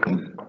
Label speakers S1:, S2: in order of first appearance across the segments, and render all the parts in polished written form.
S1: Listo.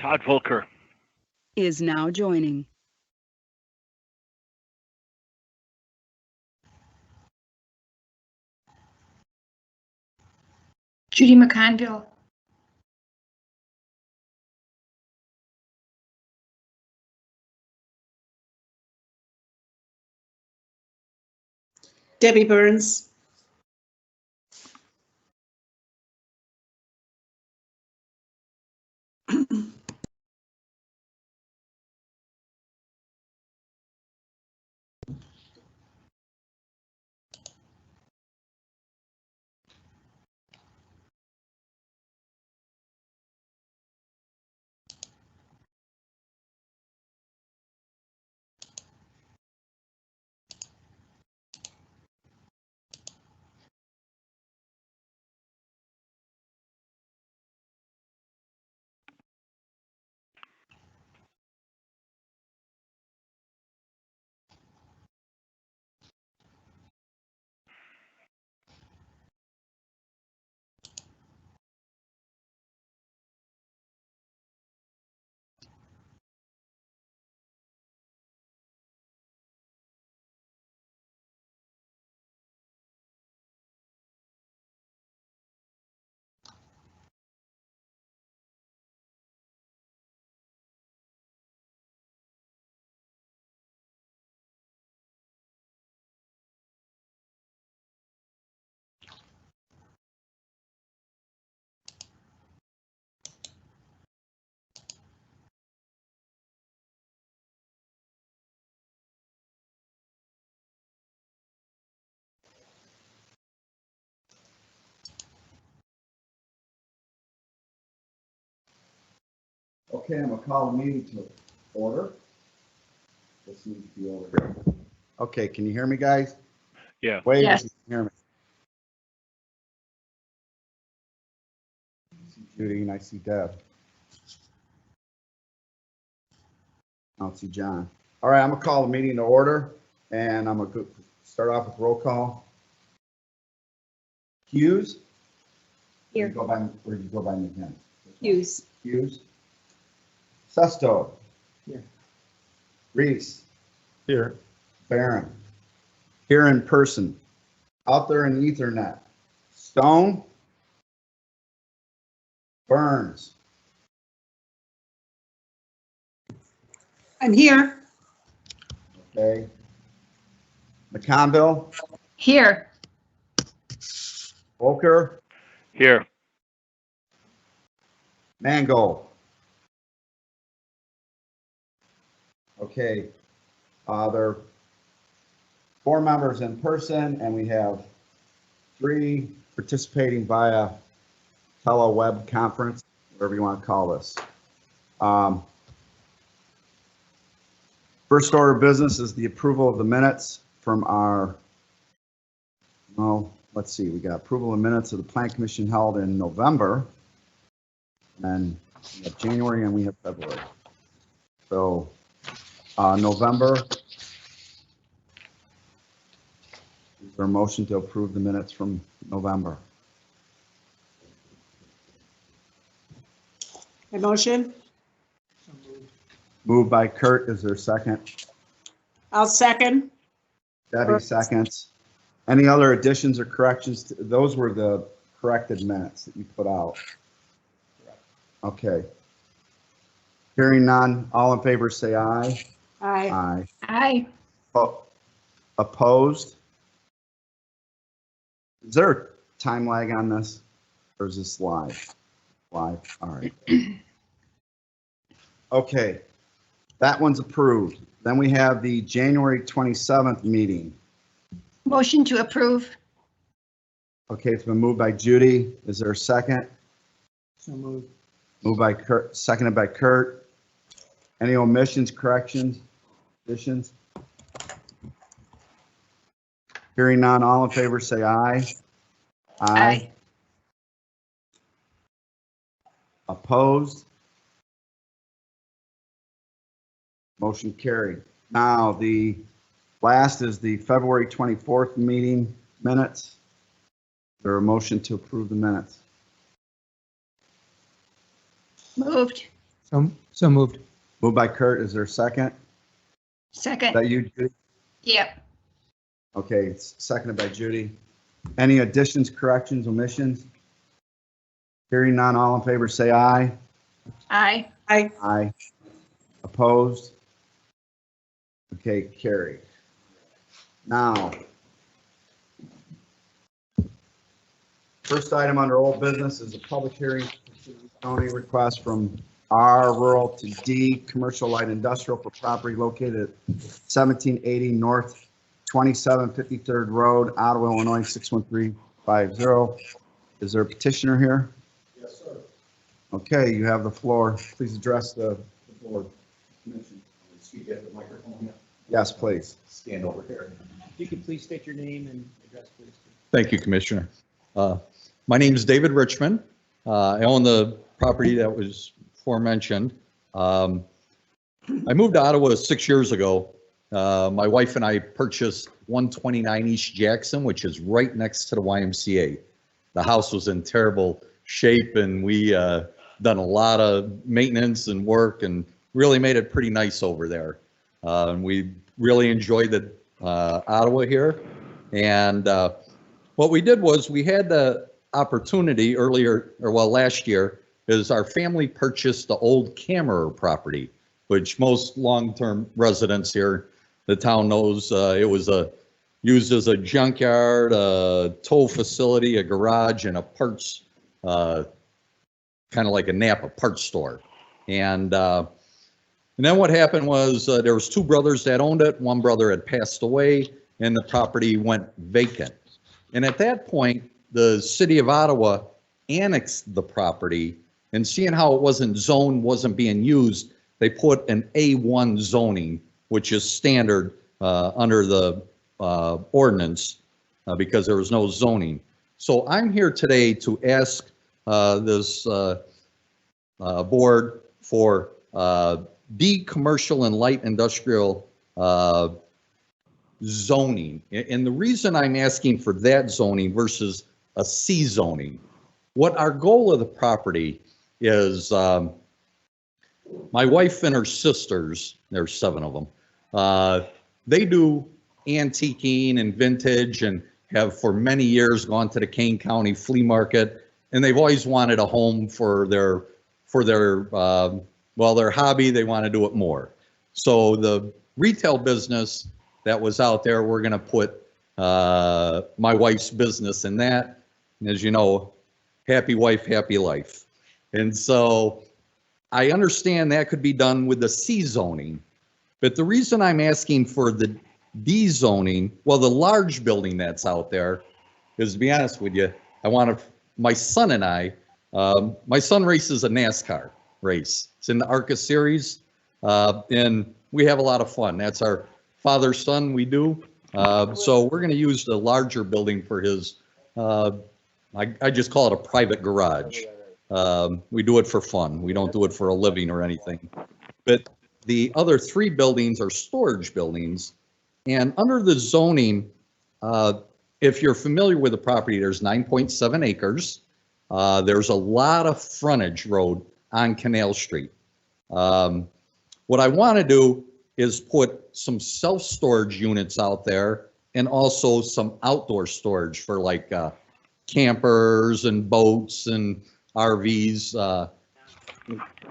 S2: Todd Volker.
S3: is now joining.
S4: Judy McConville.
S5: Debbie Burns.
S6: Okay, I'm gonna call the meeting to order. This needs to be over here. Okay, can you hear me, guys?
S2: Yeah.
S6: Wave if
S4: Yes.
S6: you can hear me. I see Judy and I see Deb. I don't see John. All right, I'm gonna call the meeting to order and I'm gonna start off with roll call. Hughes?
S5: Here.
S6: Where do you go by again?
S5: Hughes.
S6: Hughes? Sesto?
S5: Here.
S6: Reese?
S7: Here.
S6: Barron? Here in person. Out there in Ethernet. Stone? Burns?
S5: I'm here.
S6: Okay. McConville?
S4: Here.
S6: Volker?
S2: Here.
S6: Mango? Okay. There are 4 members in person and we have 3 participating via tele-web conference, whatever you want to call this. First order of business is the approval of the minutes from our, well, let's see, we got approval of minutes of the Plan Commission held in November. And we have January and we have February. So November, is there a motion to approve the minutes from November?
S5: A motion.
S6: Moved by Kurt, is there a second?
S5: I'll second.
S6: Debbie seconds. Any other additions or corrections? Those were the corrected minutes that you put out. Okay. Hearing none, all in favor say aye.
S5: Aye.
S6: Aye.
S4: Aye.
S6: Opposed? Is there a time lag on this? Or is this live? Live, all right. Okay, that one's approved. Then we have the January 27th meeting.
S4: Motion to approve.
S6: Okay, it's been moved by Judy. Is there a second?
S5: So moved.
S6: Moved by Kurt, seconded by Kurt. Any omissions, corrections, additions? Hearing none, all in favor say aye.
S4: Aye.
S6: Opposed? Motion carried. Now, the last is the February 24th meeting minutes. Is there a motion to approve the minutes?
S4: Moved.
S2: So moved.
S6: Moved by Kurt, is there a second? Is
S4: Second.
S6: that you, Judy?
S4: Yep.
S6: Okay, it's seconded by Judy. Any additions, corrections, omissions? Hearing none, all in favor, say aye.
S4: Aye.
S5: Aye.
S6: Aye. Opposed? Okay, carried. Now, first item under old business is a public hearing zoning request from R rural to D commercial light industrial for property located at 1780 North 2753rd Road, Ottawa, Illinois 61350. Is there a petitioner here?
S1: Yes, sir.
S6: Okay, you have the floor. Please address the board.
S1: Speak at the microphone.
S6: Yes, please.
S1: Stand over here.
S2: If you could please state your name and address, please.
S7: Thank you, Commissioner. My name is David Richmond. I own the property that was aforementioned. I moved to Ottawa 6 years ago. My wife and I purchased 129 East Jackson, which is right next to the YMCA. The house was in terrible shape, and we done a lot of maintenance and work and really made it pretty nice over there. And we really enjoyed the Ottawa here. And what we did was we had the opportunity last year, is our family purchased the old Kammerer property, which most long-term residents here, the town knows, it was used as a junkyard, a tow facility, a garage, and a parts, kind of like a Napa parts store. And then what happened was there was two brothers that owned it. One brother had passed away, and the property went vacant. And at that point, the city of Ottawa annexed the property, and seeing how it wasn't zoned, wasn't being used, they put an A1 zoning, which is standard under the ordinance because there was no zoning. So I'm here today to ask this board for D commercial and light industrial zoning. And the reason I'm asking for that zoning versus a C zoning, what our goal of the property is, my wife and her sisters, there's 7 of them, they do antiquing and vintage and have for many years gone to the Kane County flea market, and they've always wanted a home for their their hobby. They want to do it more. So the retail business that was out there, we're going to put my wife's business in that. And as you know, happy wife, happy life. And so I understand that could be done with the C zoning, but the reason I'm asking for the D zoning, well, the large building that's out there is, to be honest with you, my son and I, my son races a NASCAR race. It's in the ARCA series, and we have a lot of fun. That's our father-son we do. So we're going to use the larger building for his, I just call it a private garage. We do it for fun. We don't do it for a living or anything. But the other 3 buildings are storage buildings. And under the zoning, if you're familiar with the property, there's 9.7 acres. There's a lot of frontage road on Canal Street. What I want to do is put some self-storage units out there and also some outdoor storage for like campers and boats and RVs.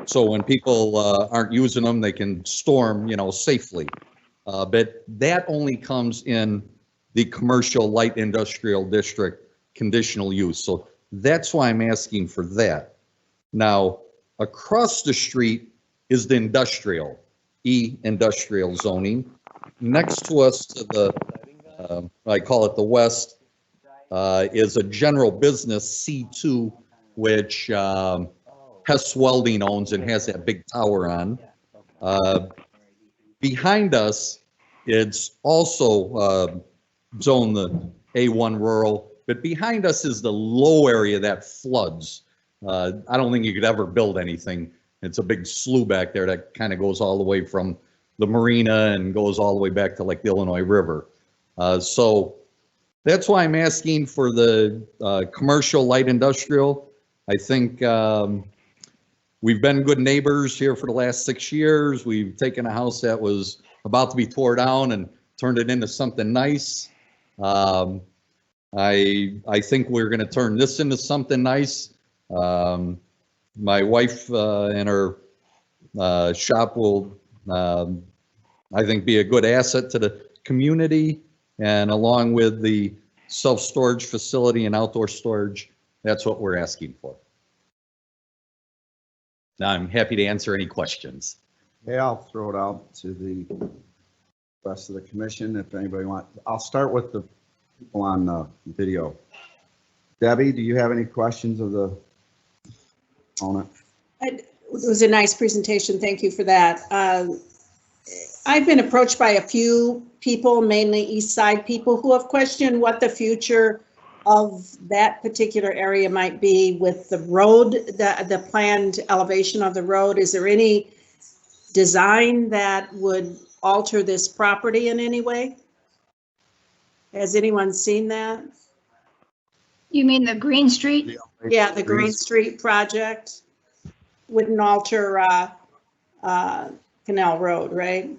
S7: So when people aren't using them, they can store them, safely. But that only comes in the commercial light industrial district conditional use. So that's why I'm asking for that. Now, across the street is the industrial, industrial zoning. Next to us to the, I call it the west, is a general business C2, which Hess Welding owns and has that big tower on. Behind us, it's also zoned the A1 rural, but behind us is the low area that floods. I don't think you could ever build anything. It's a big slough back there that kind of goes all the way from the marina and goes all the way back to like the Illinois River. So that's why I'm asking for the commercial light industrial. I think we've been good neighbors here for the last 6 years. We've taken a house that was about to be tore down and turned it into something nice. I think we're going to turn this into something nice. My wife and her shop will, I think, be a good asset to the community, and along with the self-storage facility and outdoor storage, that's what we're asking for. Now, I'm happy to answer any questions.
S6: Okay, I'll throw it out to the rest of the commission if anybody wants. I'll start with the people on the video. Debbie, do you have any questions of the opponent?
S5: It was a nice presentation. Thank you for that. I've been approached by a few people, mainly East Side people, who have questioned what the future of that particular area might be with the road, the planned elevation of the road. Is there any design that would alter this property in any way? Has anyone seen that?
S4: You mean the Green Street?
S5: Yeah, the Green Street project wouldn't alter Canal Road, right?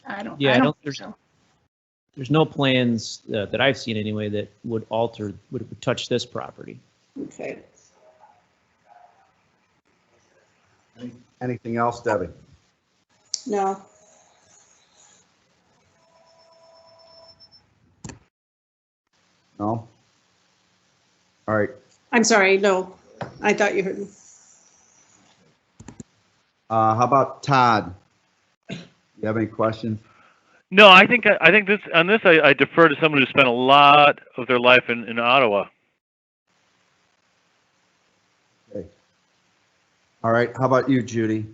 S4: I don't think so.
S2: There's no plans that I've seen anyway that would alter, would touch this property.
S5: Okay.
S6: Anything else, Debbie?
S5: No.
S6: No? All right.
S5: I'm sorry, no. I thought you heard me.
S6: How about Todd? You have any questions?
S8: No, I think this on this I defer to someone who spent a lot of their life in Ottawa.
S6: Okay. All right. How about you, Judy?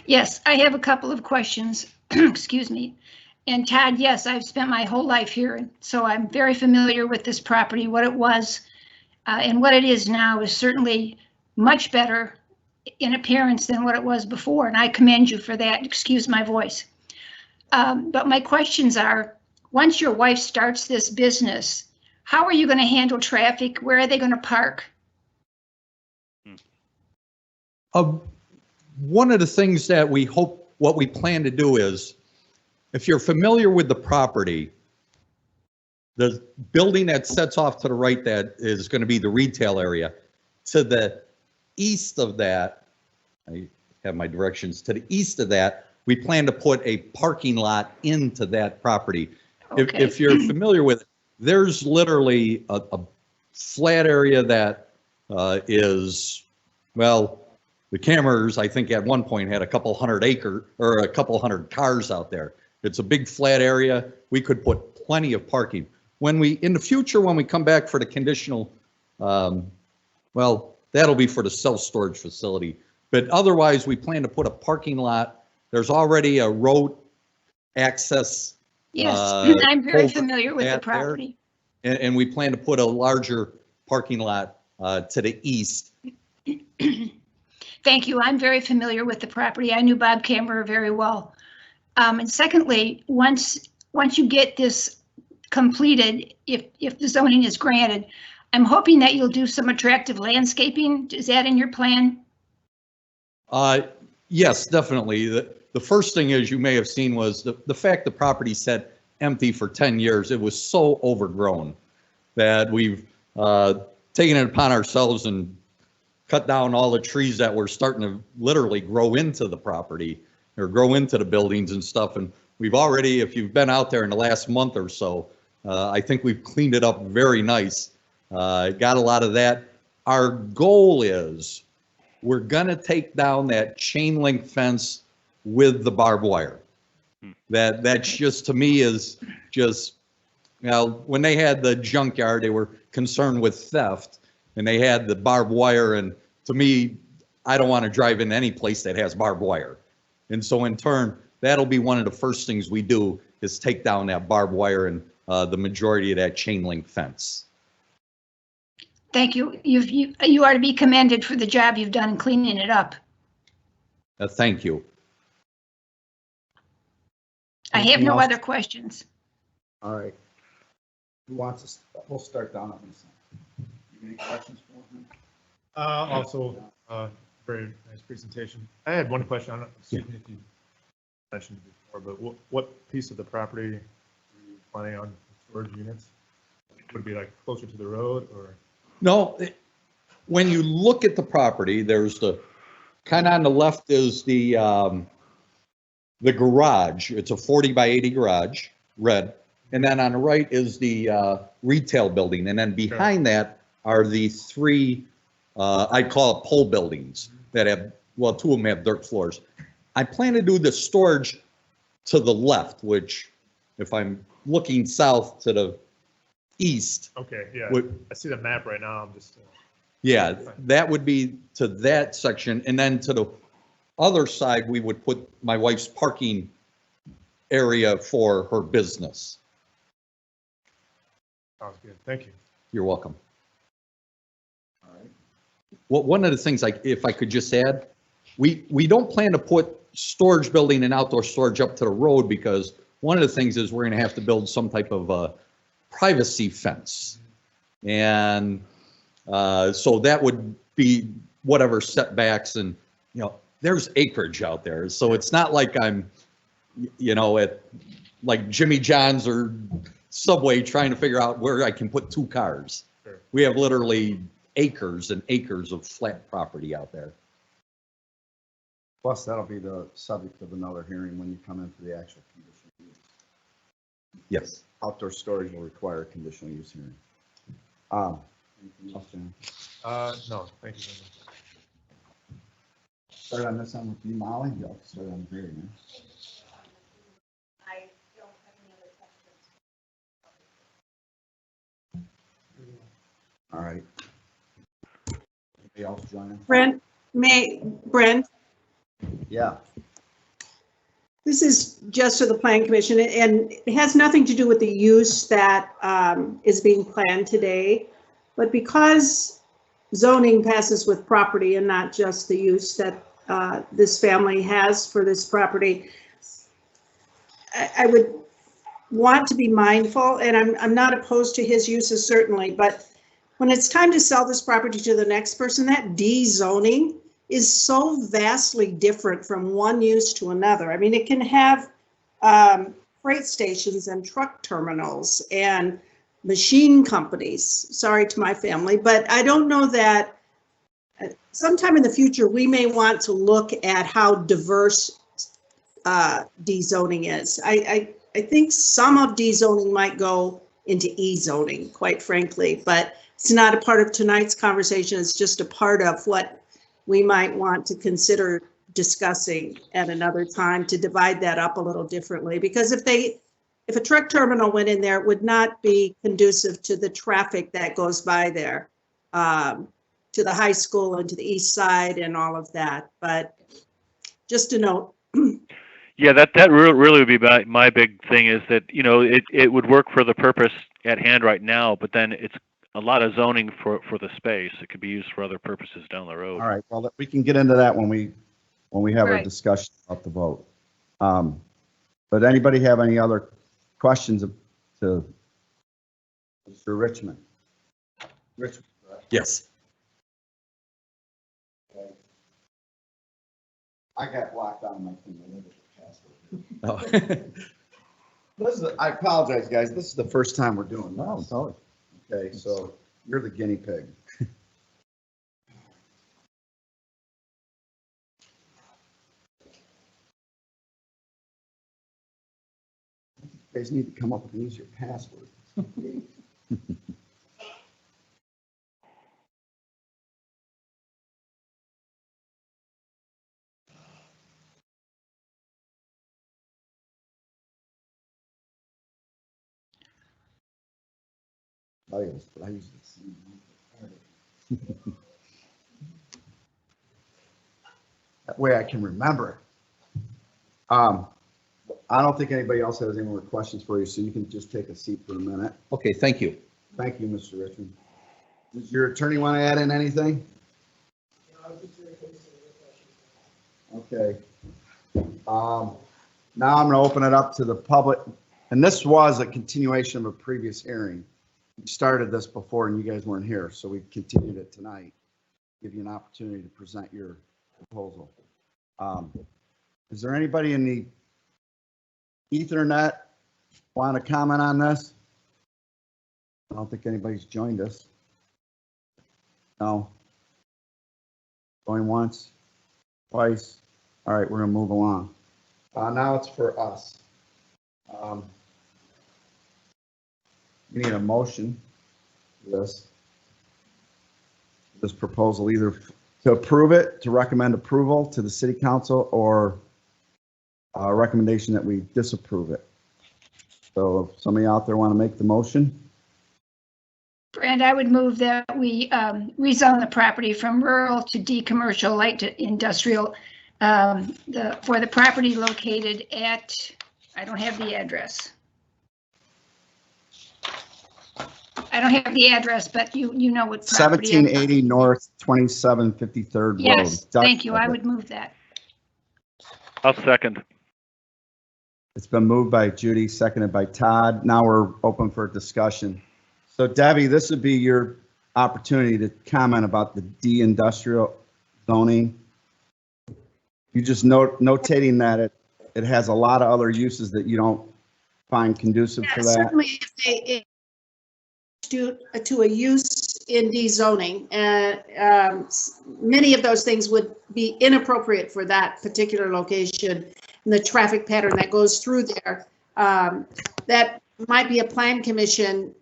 S4: Yes, I have a couple of questions. Excuse me. And Todd, yes, I've spent my whole life here, so I'm very familiar with this property. What it was and what it is now is certainly much better in appearance than what it was before, and I commend you for that. Excuse my voice. But my questions are, once your wife starts this business, how are you going to handle traffic? Where are they going to park?
S7: One of the things that we hope, what we plan to do is, if you're familiar with the property, the building that sets off to the right that is going to be the retail area, to the east of that, I have my directions, to the east of that, we plan to put a parking lot into that property.
S4: Okay.
S7: If you're familiar with it, there's literally a flat area that is, well, the cameras, I think at one point had a couple hundred cars out there. It's a big flat area. We could put plenty of parking. In the future, when we come back for the conditional, well, that'll be for the self-storage facility. But otherwise, we plan to put a parking lot. There's already a road access.
S4: Yes, I'm very familiar with the property.
S7: And we plan to put a larger parking lot to the east.
S4: Thank you. I'm very familiar with the property. I knew Bob Kammerer very well. And secondly, once you get this completed, if the zoning is granted, I'm hoping that you'll do some attractive landscaping. Is that in your plan?
S7: Yes, definitely. The first thing, as you may have seen, was the fact the property sat empty for 10 years. It was so overgrown that we've taken it upon ourselves and cut down all the trees that were starting to literally grow into the property or grow into the buildings and stuff. And we've already, if you've been out there in the last month or so, I think we've cleaned it up very nice. Got a lot of that. Our goal is we're going to take down that chain link fence with the barbed wire. That's just, to me, is just, you know, when they had the junkyard, they were concerned with theft and they had the barbed wire. And to me, I don't want to drive in any place that has barbed wire. And so in turn, that'll be one of the first things we do is take down that barbed wire and the majority of that chain link fence.
S4: Thank you. You are to be commended for the job you've done in cleaning it up.
S7: Thank you.
S4: I have no other questions.
S6: All right. Who wants us? We'll start down on this.
S1: Any questions for him?
S9: Also, Very nice presentation. I had one question. I don't know excuse me if you mentioned it before, but what piece of the property are you planning on storage units? Would it be like closer to the road or?
S7: No, when you look at the property, there's the, kind of on the left is the garage. It's a 40 by 80 garage, red. And then on the right is the retail building. And then behind that are the three, I call it pole buildings that have, well, two of them have dirt floors. I plan to do the storage to the left, which if I'm looking south to the east,
S9: Okay, yeah.
S7: would,
S9: I see the map right now. I'm just,
S7: yeah, that would be to that section. And then to the other side, we would put my wife's parking area for her business.
S9: sounds good. Thank you.
S7: You're welcome.
S1: All right.
S7: Well, one of the things, like, if I could just add, we don't plan to put storage building and outdoor storage up to the road because one of the things is we're going to have to build some type of privacy fence. And so that would be whatever setbacks and, you know, there's acreage out there. So it's not like I'm, you know, at like Jimmy John's or Subway trying to figure out where I can put two cars.
S9: Sure.
S7: We have literally acres and acres of flat property out there.
S6: Plus, that'll be the subject of another hearing when you come in for the actual conditional use.
S7: Yes.
S6: Outdoor storage will require a conditional use hearing. Anything else, Jen?
S9: No, thank you very much.
S6: Start on this one with you, Molly. You'll start on the very end.
S10: I don't have any other questions.
S6: All right. Anybody else join in?
S5: Brent,
S6: Yeah.
S5: this is just for the Plan Commission, and it has nothing to do with the use that is being planned today. But because zoning passes with property and not just the use that this family has for this property, I would want to be mindful, and I'm not opposed to his uses certainly, but when it's time to sell this property to the next person, that D-zoning is so vastly different from one use to another. I mean, it can have freight stations and truck terminals and machine companies. Sorry to my family, but I don't know that sometime in the future, we may want to look at how diverse D-zoning is. I think some of D-zoning might go into E-zoning, quite frankly, but it's not a part of tonight's conversation. It's just a part of what we might want to consider discussing at another time to divide that up a little differently. Because if a truck terminal went in there, it would not be conducive to the traffic that goes by there, to the high school and to the east side and all of that. But just a note.
S8: Yeah, that really would be my big thing is that, you know, it would work for the purpose at hand right now, but then it's a lot of zoning for the space. It could be used for other purposes down the road.
S6: All right. Well, we can get into that when we have a
S4: Right.
S6: discussion about the vote. But anybody have any other questions to Mr. Richmond? Richmond.
S7: Yes.
S6: I got blocked out of my thing.
S7: Oh.
S6: I apologize, guys. This is the first time we're doing
S1: No,
S6: this.
S1: it's all.
S6: Okay, so you're the guinea pig. You guys need to come up with an easier password. But I use the same one. That way I can remember it. I don't think anybody else has any more questions for you, so you can just take a seat for a minute.
S7: Okay, thank you.
S6: Thank you, Mr. Richmond. Does your attorney want to add in anything? Okay. Now I'm going to open it up to the public, and this was a continuation of a previous hearing. We started this before and you guys weren't here, so we continued it tonight. Give you an opportunity to present your proposal. Is there anybody in the Ethernet want to comment on this? I don't think anybody's joined us. No. Going once, twice. All right, we're gonna move along. Now it's for us. We need a motion for this proposal, either to approve it, to recommend approval to the city council, or a recommendation that we disapprove it. So if somebody out there want to make the motion?
S4: Brand, I would move that we rezone the property from rural to decommercial light to industrial for the property located at, I don't have the address. I don't have the address, but you know what property.
S6: 1780 North 2753rd Road.
S4: Yes, thank you. I would move that.
S8: I'll second.
S6: It's been moved by Judy, seconded by Todd. Now we're open for discussion. So Debbie, this would be your opportunity to comment about the de-industrial zoning. You just notating that it has a lot of other uses that you don't find conducive
S5: Yeah,
S6: to that.
S5: certainly if they to a use in dezoning, many of those things would be inappropriate for that particular location and the traffic pattern that goes through there. That might be a plan commission.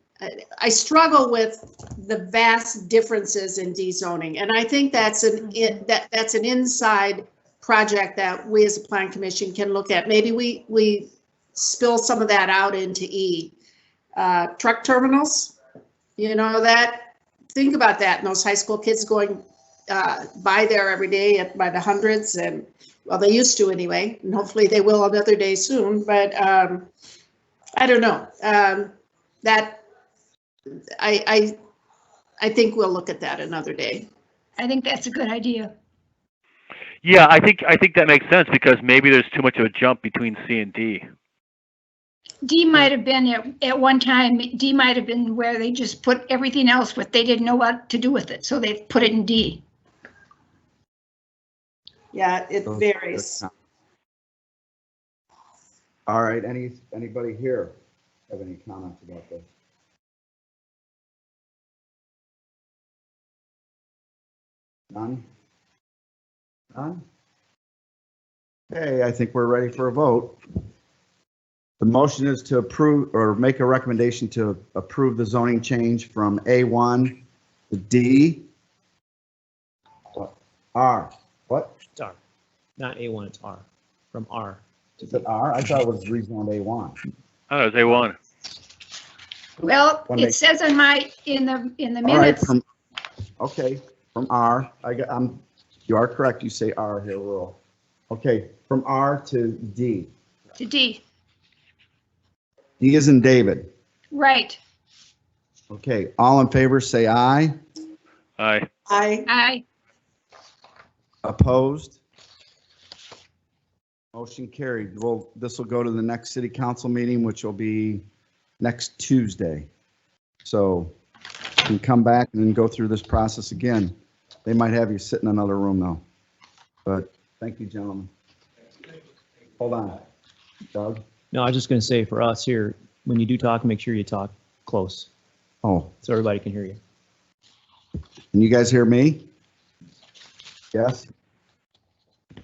S5: I struggle with the vast differences in dezoning, and I think that's an inside project that we as a plan commission can look at. Maybe we spill some of that out into E. Truck terminals, you know, that, think about that, and those high school kids going by there every day by the hundreds, and well, they used to anyway, and hopefully they will another day soon, but I don't know. That I think we'll look at that another day.
S4: I think that's a good idea.
S8: Yeah, I think that makes sense because maybe there's too much of a jump between C and D.
S4: D might have been at one time, D might have been where they just put everything else, but they didn't know what to do with it. So they put it in D.
S5: Yeah, it varies.
S6: All right, anybody here have any comments about this? None? None? Okay, I think we're ready for a vote. The motion is to approve or make a recommendation to approve the zoning change from A1 to D. What? R. What?
S2: It's R. Not A1, it's R. From R.
S6: Is it R? I thought it was rezoned A1.
S8: Oh, it's A1.
S4: Well,
S6: When
S4: it
S6: they-
S4: says in the
S6: All right,
S4: minutes,
S6: okay, from R, you are correct, you say R here, Earl. Okay, from R to D.
S4: to D,
S6: D is in David.
S4: right.
S6: Okay, all in favor, say aye.
S8: Aye.
S4: Aye.
S6: Opposed? Motion carried. Well, this will go to the next city council meeting, which will be next Tuesday. So you can come back and then go through this process again. They might have you sit in another room though. But thank you, gentlemen. Hold on. Doug?
S2: No, I was just going to say for us here, when you do talk, make sure you talk close
S6: Oh,
S2: so everybody can hear you.
S6: can you guys hear me? Yes?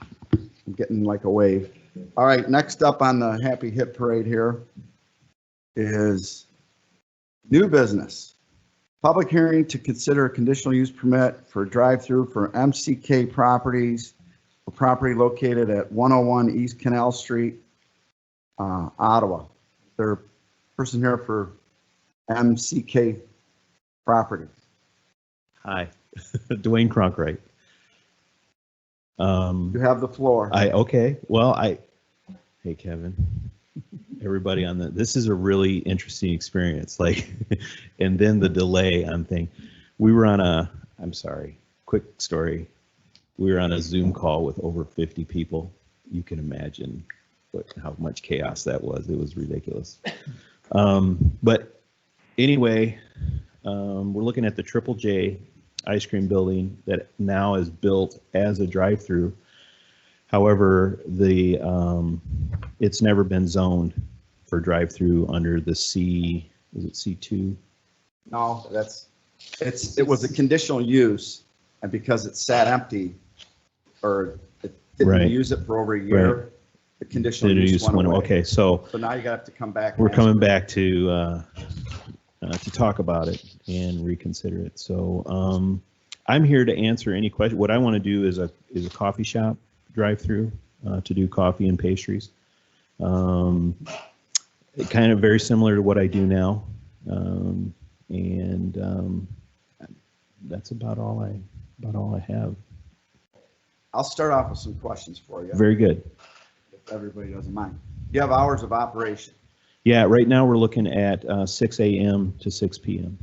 S6: I'm getting like a wave. All right, next up on the Happy Hip Parade here is new business. Public hearing to consider a conditional use permit for a drive-through for MCK Properties, a property located at 101 East Canal Street, Ottawa. There's a person here for MCK Property.
S11: Hi, Dwayne Cronkright.
S6: You have the floor.
S11: Hey Kevin, everybody this is a really interesting experience. Like, and then the delay on thing. We were on I'm sorry, quick story. We were on a Zoom call with over 50 people. You can imagine how much chaos that was. It was ridiculous. But anyway, we're looking at the Triple J ice cream building that now is built as a drive-through. However, it's never been zoned for drive-through under the C, is it C2?
S6: No, it was a conditional use, and because it sat empty, or it
S11: Right.
S6: didn't use it for over a year, the conditional
S11: Conditional
S6: use went away.
S11: Okay, so
S6: So now you have to come back. and
S11: we're
S6: ask
S11: coming
S6: for-
S11: back to talk about it and reconsider it. So I'm here to answer any question. What I want to do is a coffee shop drive-through to do coffee and pastries. Kind of very similar to what I do now. That's about all I have.
S6: I'll start off with some questions for you,
S11: Very good.
S6: if everybody doesn't mind. You have hours of operation,
S11: Yeah, right now we're looking at 6 a.m. to 6 p.m.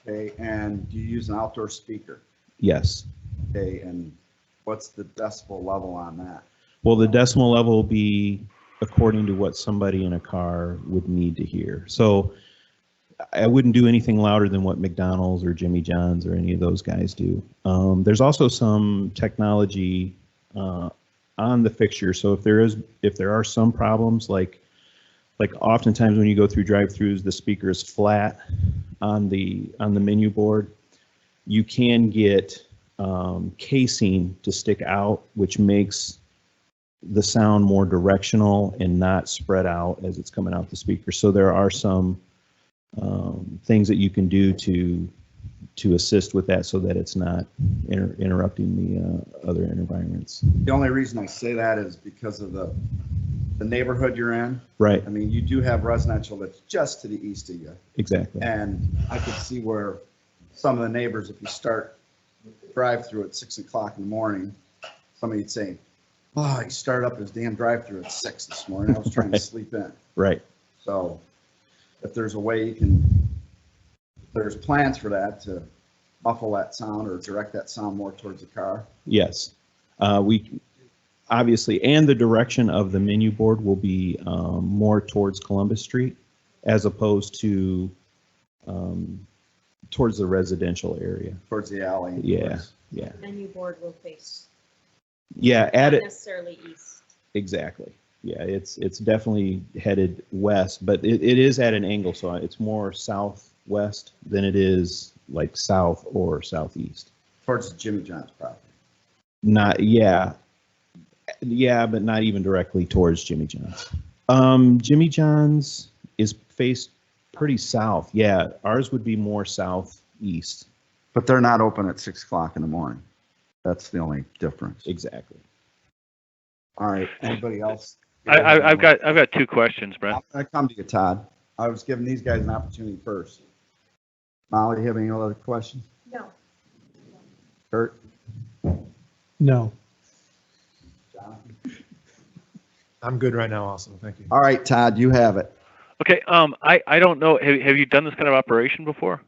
S6: okay, and do you use an outdoor speaker?
S11: Yes.
S6: Okay, and what's the decibel level on that?
S11: Well, the decimal level will be according to what somebody in a car would need to hear. So I wouldn't do anything louder than what McDonald's or Jimmy John's or any of those guys do. There's also some technology on the fixture. So if there are some problems, like oftentimes when you go through drive-throughs, the speaker is flat on the menu board. You can get casing to stick out, which makes the sound more directional and not spread out as it's coming out the speaker. So there are some things that you can do to assist with that so that it's not interrupting the other environments.
S6: The only reason I say that is because of the neighborhood you're in.
S11: Right,
S6: I mean, you do have residential that's just to the east of you.
S11: exactly.
S6: And I could see where some of the neighbors, if you start drive-through at 6 o'clock in the morning, somebody'd say, oh, he started up his damn drive-through at 6 this morning. I was trying to
S11: Right.
S6: sleep in.
S11: Right.
S6: So if there's a way there's plans for that to muffle that sound or direct that sound more towards the car.
S11: Yes. We obviously, and the direction of the menu board will be more towards Columbus Street as opposed to towards the residential area.
S6: Towards the alley.
S11: Yeah, yeah.
S10: Menu board will face,
S11: Yeah,
S10: not
S11: add it,
S10: necessarily east.
S11: exactly. Yeah, it's definitely headed west, but it is at an angle, so it's more southwest than it is like south or southeast.
S6: Towards the Jimmy John's property.
S11: Not, yeah, but not even directly towards Jimmy John's. Jimmy John's is faced pretty south. Yeah, ours would be more southeast.
S6: But they're not open at 6 o'clock in the morning. That's the only difference.
S11: Exactly.
S6: All right, anybody else?
S8: I've got two questions, Brent.
S6: I'm gonna come to you, Todd. I was giving these guys an opportunity first. Molly, you have any other questions?
S10: No.
S6: Kurt?
S9: No. I'm good right now also, thank you.
S6: All right, Todd, you have it.
S8: Okay, I don't know. Have you done this kind of operation before?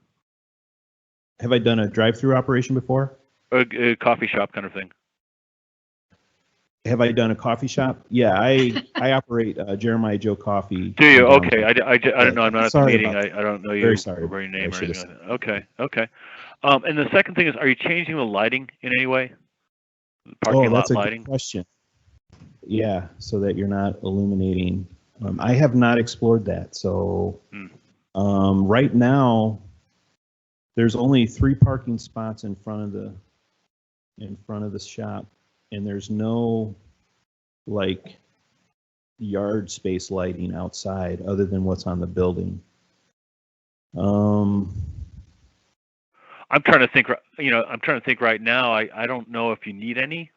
S11: Have I done a drive-through operation before?
S8: A coffee shop kind of thing?
S11: Have I done a coffee shop? Yeah, I operate Jeremiah Joe Coffee.
S8: Do you?
S11: in
S8: Okay,
S11: downtown.
S8: I don't know. I'm not at the
S11: Sorry
S8: meeting.
S11: about
S8: I don't know you
S11: Very sorry.
S8: or your name
S11: I
S8: or
S11: should
S8: anything
S11: have
S8: like that. Okay. And the second thing is, are you changing the lighting in any way? Parking lot
S11: that's a
S8: lighting?
S11: good question. Yeah, so that you're not illuminating. I have not explored that. So right now, there's only 3 parking spots in front of the shop, and there's no like yard space lighting outside other than what's on the building.
S8: I'm trying to think. I'm trying to think right now. I don't know if you need any.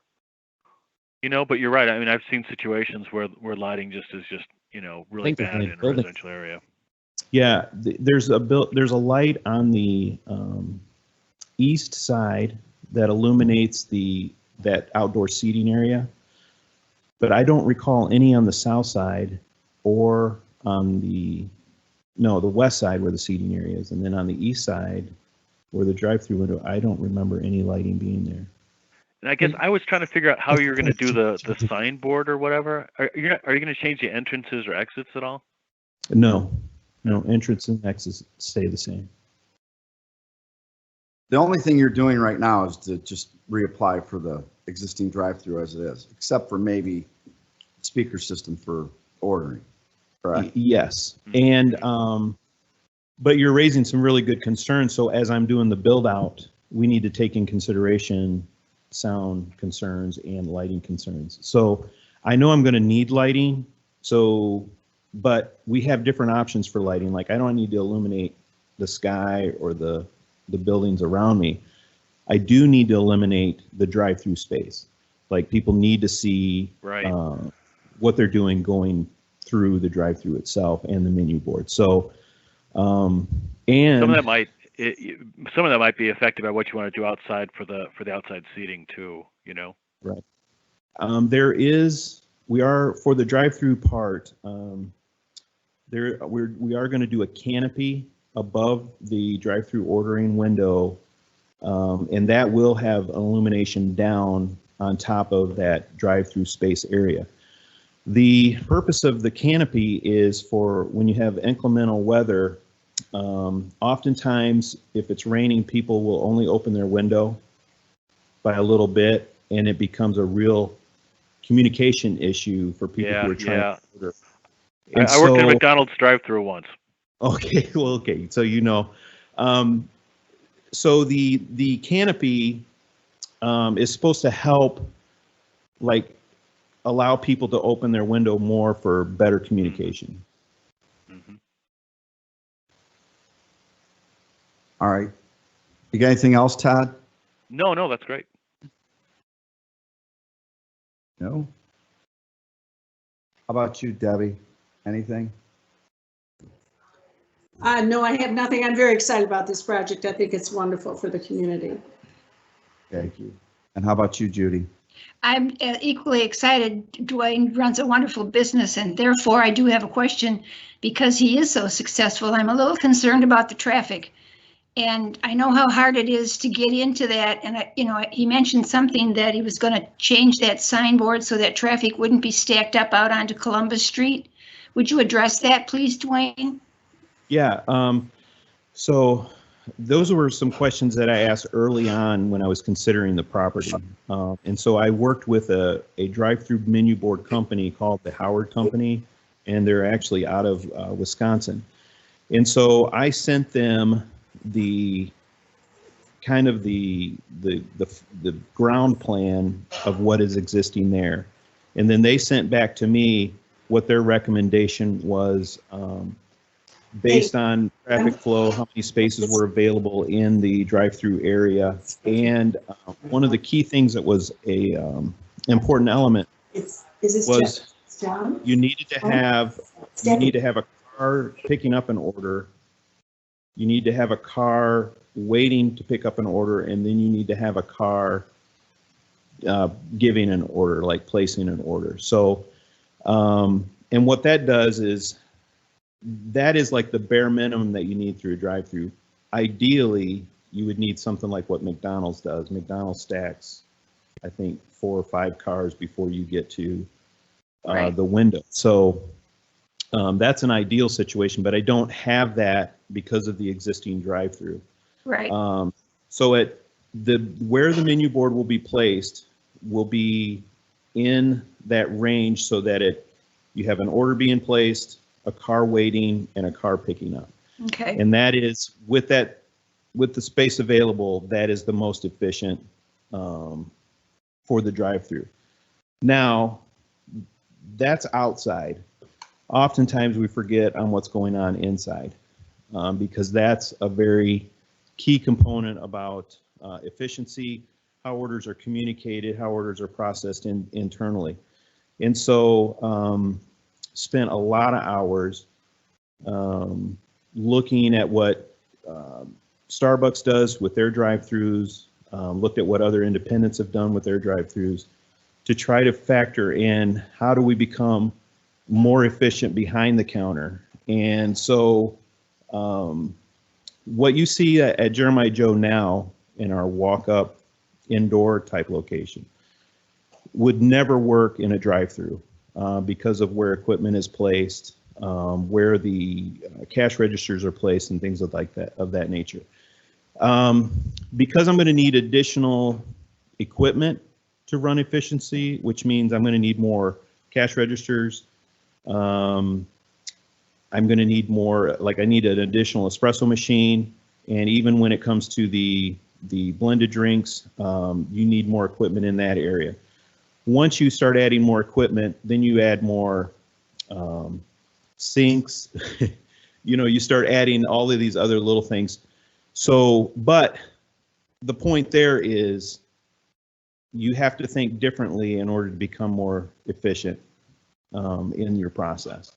S8: But you're right. I mean, I've seen situations where lighting is really
S2: think
S8: bad
S2: the
S8: in a
S2: building-
S8: residential area.
S11: Yeah, there's a light on the east side that illuminates that outdoor seating area, but I don't recall any on the south side or on the west side where the seating area is, and then on the east side where the drive-through window, I don't remember any lighting being there.
S8: And I guess I was trying to figure out how you're going to do the signboard or whatever. Are you going to change the entrances or exits at all?
S11: No, entrance and exits stay the same.
S6: The only thing you're doing right now is to just reapply for the existing drive-through as it is, except for maybe speaker system for ordering, correct?
S11: Yes, and, but you're raising some really good concerns, so as I'm doing the build out, we need to take in consideration sound concerns and lighting concerns. So I know I'm gonna need lighting, so, but we have different options for lighting, like I don't need to illuminate the sky or the buildings around me. I do need to eliminate the drive-through space. Like people need to see
S8: Right.
S11: what they're doing going through the drive-through itself and the menu board. So, and
S8: Some of that might some of that might be affected by what you want to do outside for the outside seating too. You know.
S11: right. We are for the drive-through part. We are going to do a canopy above the drive-through ordering window, and that will have illumination down on top of that drive-through space area. The purpose of the canopy is for when you have inclemental weather. Oftentimes, if it's raining, people will only open their window by a little bit, and it becomes a real communication issue for people who are trying to order.
S8: I worked in a McDonald's drive-through once.
S11: Okay, well, okay, so you know. So the canopy is supposed to help, like, allow people to open their window more for better communication.
S8: Mm-hmm.
S6: All right. You got anything else, Todd?
S8: No, that's great.
S6: No? How about you, Debbie? Anything?
S5: No, I have nothing. I'm very excited about this project. I think it's wonderful for the community.
S6: Thank you. And how about you, Judy?
S4: I'm equally excited. Dwayne runs a wonderful business, and therefore I do have a question because he is so successful. I'm a little concerned about the traffic. And I know how hard it is to get into that. And, he mentioned something that he was going to change that signboard so that traffic wouldn't be stacked up out onto Columbus Street. Would you address that, please, Dwayne?
S11: Yeah, so those were some questions that I asked early on when I was considering the property. And so I worked with a drive-through menu board company called the Howard Company, and they're actually out of Wisconsin. And so I sent them the kind of the ground plan of what is existing there. And then they sent back to me what their recommendation was, based on traffic flow, how many spaces were available in the drive-through area. And one of the key things that was a important element was you needed to have a car picking up an order. You need to have a car waiting to pick up an order, and then you need to have a car giving an order, like placing an order. So, and what that does is, that is like the bare minimum that you need through a drive-through. Ideally, you would need something like what McDonald's does. McDonald's stacks, I think, 4 or 5 cars before you get to the window. So that's an ideal situation, but I don't have that because of the existing drive-through.
S4: Right.
S11: So where the menu board will be placed will be in that range so that you have an order being placed, a car waiting, and a car picking up.
S4: Okay.
S11: And that is, with the space available, that is the most efficient for the drive-through. Now, that's outside. Oftentimes we forget on what's going on inside, because that's a very key component about efficiency, how orders are communicated, how orders are processed internally. And so, spent a lot of hours looking at what Starbucks does with their drive-throughs, looked at what other independents have done with their drive-throughs to try to factor in how do we become more efficient behind the counter. And so what you see at Jeremiah Joe now in our walk-up indoor type location would never work in a drive-through. Because of where equipment is placed, where the cash registers are placed, and things of that nature. Because I'm going to need additional equipment to run efficiency, which means I'm going to need more cash registers. I'm going to need more, like I need an additional espresso machine. And even when it comes to the blended drinks, you need more equipment in that area. Once you start adding more equipment, then you add more sinks. You know, you start adding all of these other little things. So, but the point there is you have to think differently in order to become more efficient in your process.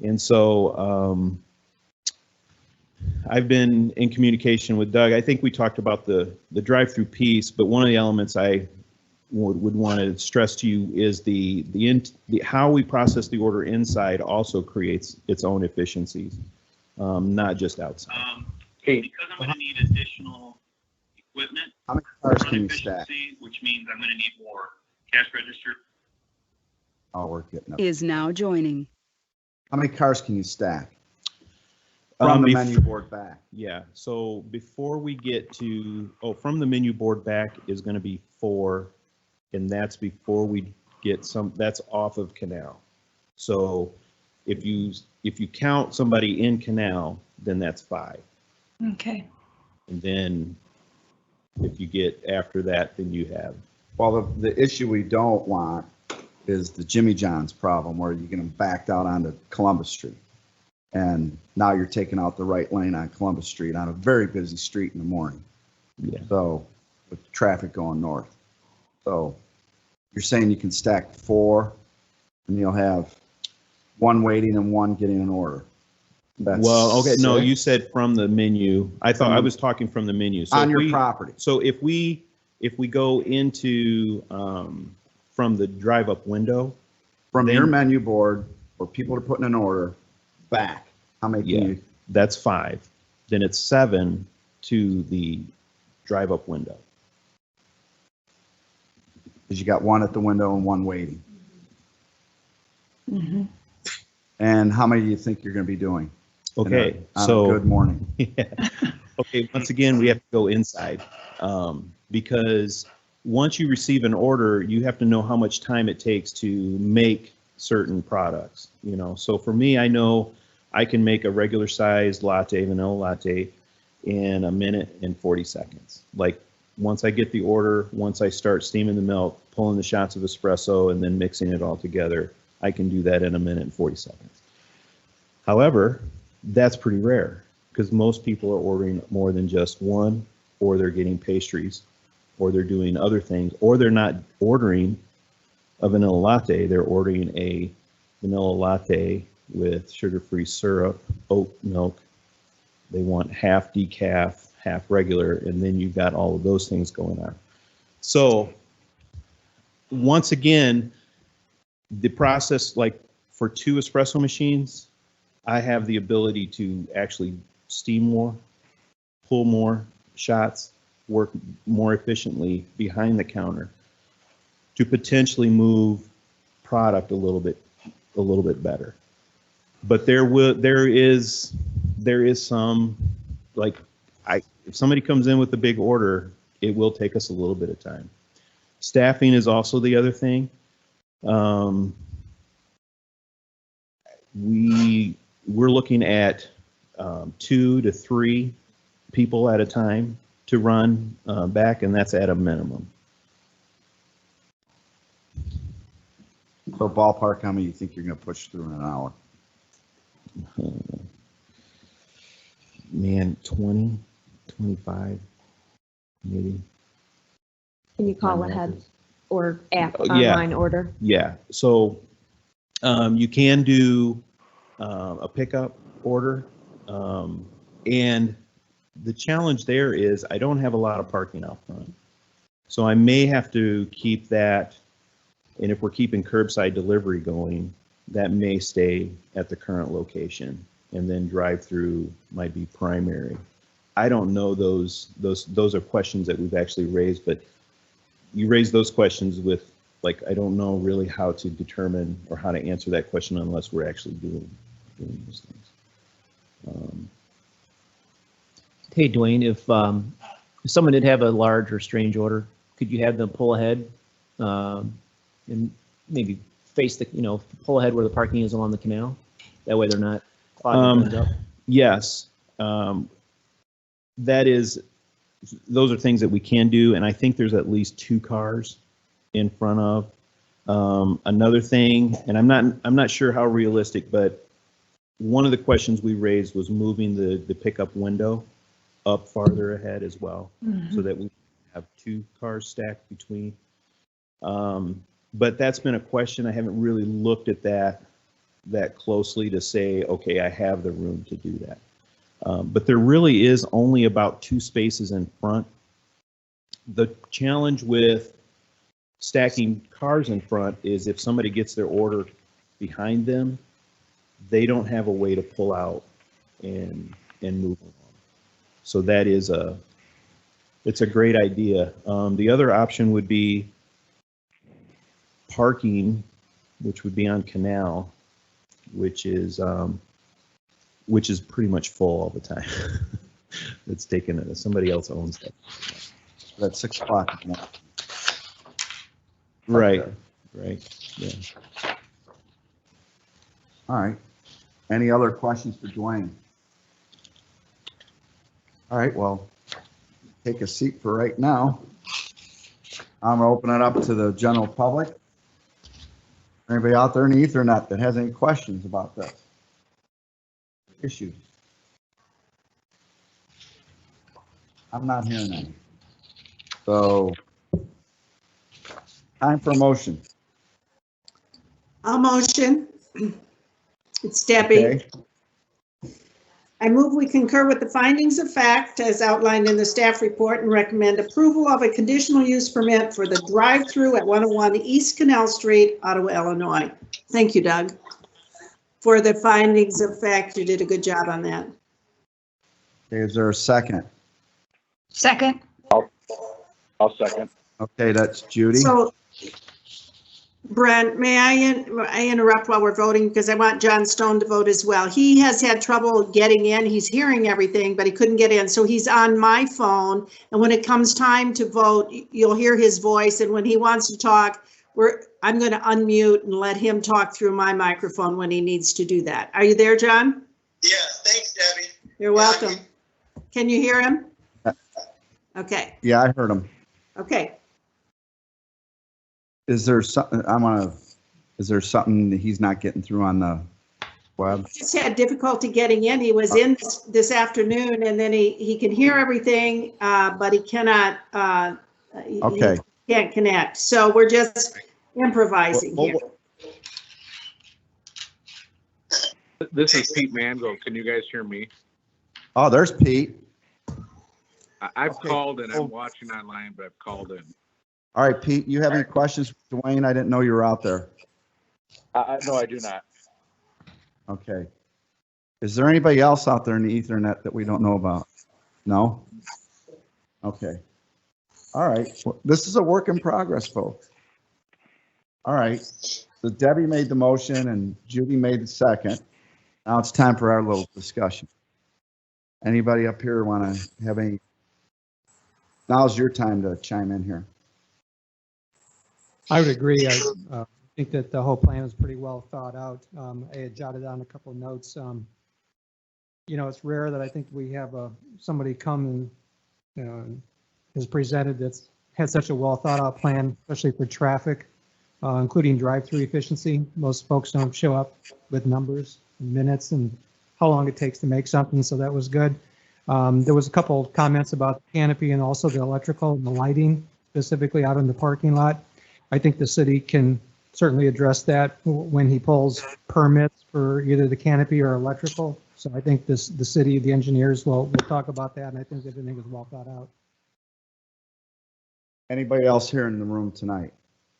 S11: And so I've been in communication with Doug. I think we talked about the drive-through piece, but one of the elements I would want to stress to you is the how we process the order inside also creates its own efficiencies, not just outside.
S1: Okay.
S11: Because I'm going to need additional equipment,
S6: How many cars can you stack?
S11: which means I'm going to need more cash register.
S6: Oh, we're getting up.
S3: Is now joining.
S6: How many cars can you stack? From the menu board back.
S11: Yeah, so before we get to, from the menu board back is going to be 4, and that's before we get that's off of Canal. So if you count somebody in Canal, then that's 5.
S4: Okay.
S11: And then if you get after that, then you have.
S6: Well, the issue we don't want is the Jimmy John's problem where you get them backed out onto Columbus Street. And now you're taking out the right lane on Columbus Street on a very busy street in the morning.
S11: Yeah.
S6: So with traffic going north. So you're saying you can stack 4 and you'll have 1 waiting and 1 getting an order. That's
S11: Well, okay, no,
S6: 6
S11: you said from the menu. I thought I was talking from the menu. So
S6: on
S11: if
S6: your property.
S11: So if we go into from the drive-up window,
S6: From
S11: then-
S6: your menu board where people are putting an order back, how many
S11: Yeah.
S6: can you?
S11: that's 5. Then it's 7 to the drive-up window.
S6: Because you got 1 at the window and 1 waiting.
S4: Mhm.
S6: And how many do you think you're going to be doing?
S11: Okay,
S6: on a
S11: so
S6: good morning.
S11: yeah. Okay, once again, we have to go inside because once you receive an order, you have to know how much time it takes to make certain products. You know, so for me, I know I can make a regular sized latte, vanilla latte, in 1 minute and 40 seconds. Like once I get the order, once I start steaming the milk, pulling the shots of espresso, and then mixing it all together, I can do that in 1 minute and 40 seconds. However, that's pretty rare because most people are ordering more than just 1, or they're getting pastries, or they're doing other things, or they're not ordering a vanilla latte. They're ordering a vanilla latte with sugar-free syrup, oat milk. They want half decaf, half regular, and then you've got all of those things going on. So once again, the process, like for 2 espresso machines, I have the ability to actually steam more, pull more shots, work more efficiently behind the counter to potentially move product a little bit better. But there is some, like, if somebody comes in with a big order, it will take us a little bit of time. Staffing is also the other thing. We're looking at 2 to 3 people at a time to run back, and that's at a minimum.
S6: So ballpark, how many you think you're going to push through in an hour?
S11: Man, 20, 25, maybe.
S10: Can you call ahead or app
S11: Yeah.
S10: online order?
S11: Yeah, so you can do a pickup order. And the challenge there is I don't have a lot of parking out front. So I may have to keep that, and if we're keeping curbside delivery going, that may stay at the current location, and then drive-through might be primary. I don't know those are questions that we've actually raised, but you raise those questions with, like, I don't know really how to determine or how to answer that question unless we're actually doing those things.
S2: Hey, Dwayne, if someone did have a large or strange order, could you have them pull ahead and maybe face the, pull ahead where the parking is along the canal? That way they're not clogging things up.
S11: Yes. Those are things that we can do, and I think there's at least 2 cars in front of. Another thing, and I'm not sure how realistic, but one of the questions we raised was moving the pickup window up farther ahead as well, so that we have 2 cars stacked between. But that's been a question. I haven't really looked at that closely to say, okay, I have the room to do that. But there really is only about 2 spaces in front. The challenge with stacking cars in front is if somebody gets their order behind them, they don't have a way to pull out and move along. So that is it's a great idea. The other option would be parking, which would be on Canal, which is pretty much full all the time. It's taken, somebody else owns that.
S6: At 6 o'clock.
S11: Right, right, yeah.
S6: All right. Any other questions for Dwayne? All right, well, take a seat for right now. I'm gonna open it up to the general public. Anybody out there in the Ethernet that has any questions about this issue? I'm not hearing any. So, time for a motion.
S5: I'll motion. It's Debbie.
S6: Okay.
S5: I move we concur with the findings of fact as outlined in the staff report and recommend approval of a conditional use permit for the drive-through at 101 East Canal Street, Ottawa, Illinois. Thank you, Doug. For the findings of fact, you did a good job on that.
S6: Okay, is there a second?
S4: Second.
S1: I'll second.
S6: Okay, that's Judy.
S5: So, Brent, may I interrupt while we're voting because I want John Stone to vote as well. He has had trouble getting in. He's hearing everything, but he couldn't get in. So he's on my phone. And when it comes time to vote, you'll hear his voice. And when he wants to talk, I'm going to unmute and let him talk through my microphone when he needs to do that. Are you there, John?
S12: Yeah, thanks, Debbie.
S5: You're welcome. Can you hear him? Okay.
S6: Yeah, I heard him.
S5: Okay.
S6: Is there something, is there something that he's not getting through on the web?
S5: He just had difficulty getting in. He was in this afternoon and then he can hear everything, but he cannot,
S6: Okay.
S5: he can't connect. So we're just improvising here.
S1: This is Pete Mango. Can you guys hear me?
S6: Oh, there's Pete.
S1: I've called and I'm watching online, but I've called in.
S6: All right, Pete, you have any questions for Dwayne? I didn't know you were out there.
S1: No, I do not.
S6: Okay. Is there anybody else out there in the Ethernet that we don't know about? No? Okay. All right. Well, this is a work in progress, folks. All right. So Debbie made the motion and Judy made the second. Now it's time for our little discussion. Anybody up here want to have any? Now's your time to chime in here.
S13: I would agree. I think that the whole plan is pretty well thought out. I had jotted down a couple of notes. It's rare that I think we have somebody come and is presented that's had such a well thought out plan, especially for traffic, including drive-through efficiency. Most folks don't show up with numbers, and minutes, and how long it takes to make something. So that was good. There was a couple of comments about the canopy and also the electrical and the lighting, specifically out in the parking lot. I think the city can certainly address that when he pulls permits for either the canopy or electrical. So I think the city, the engineers will talk about that, and I think everything is well thought out.
S6: Anybody else here in the room tonight?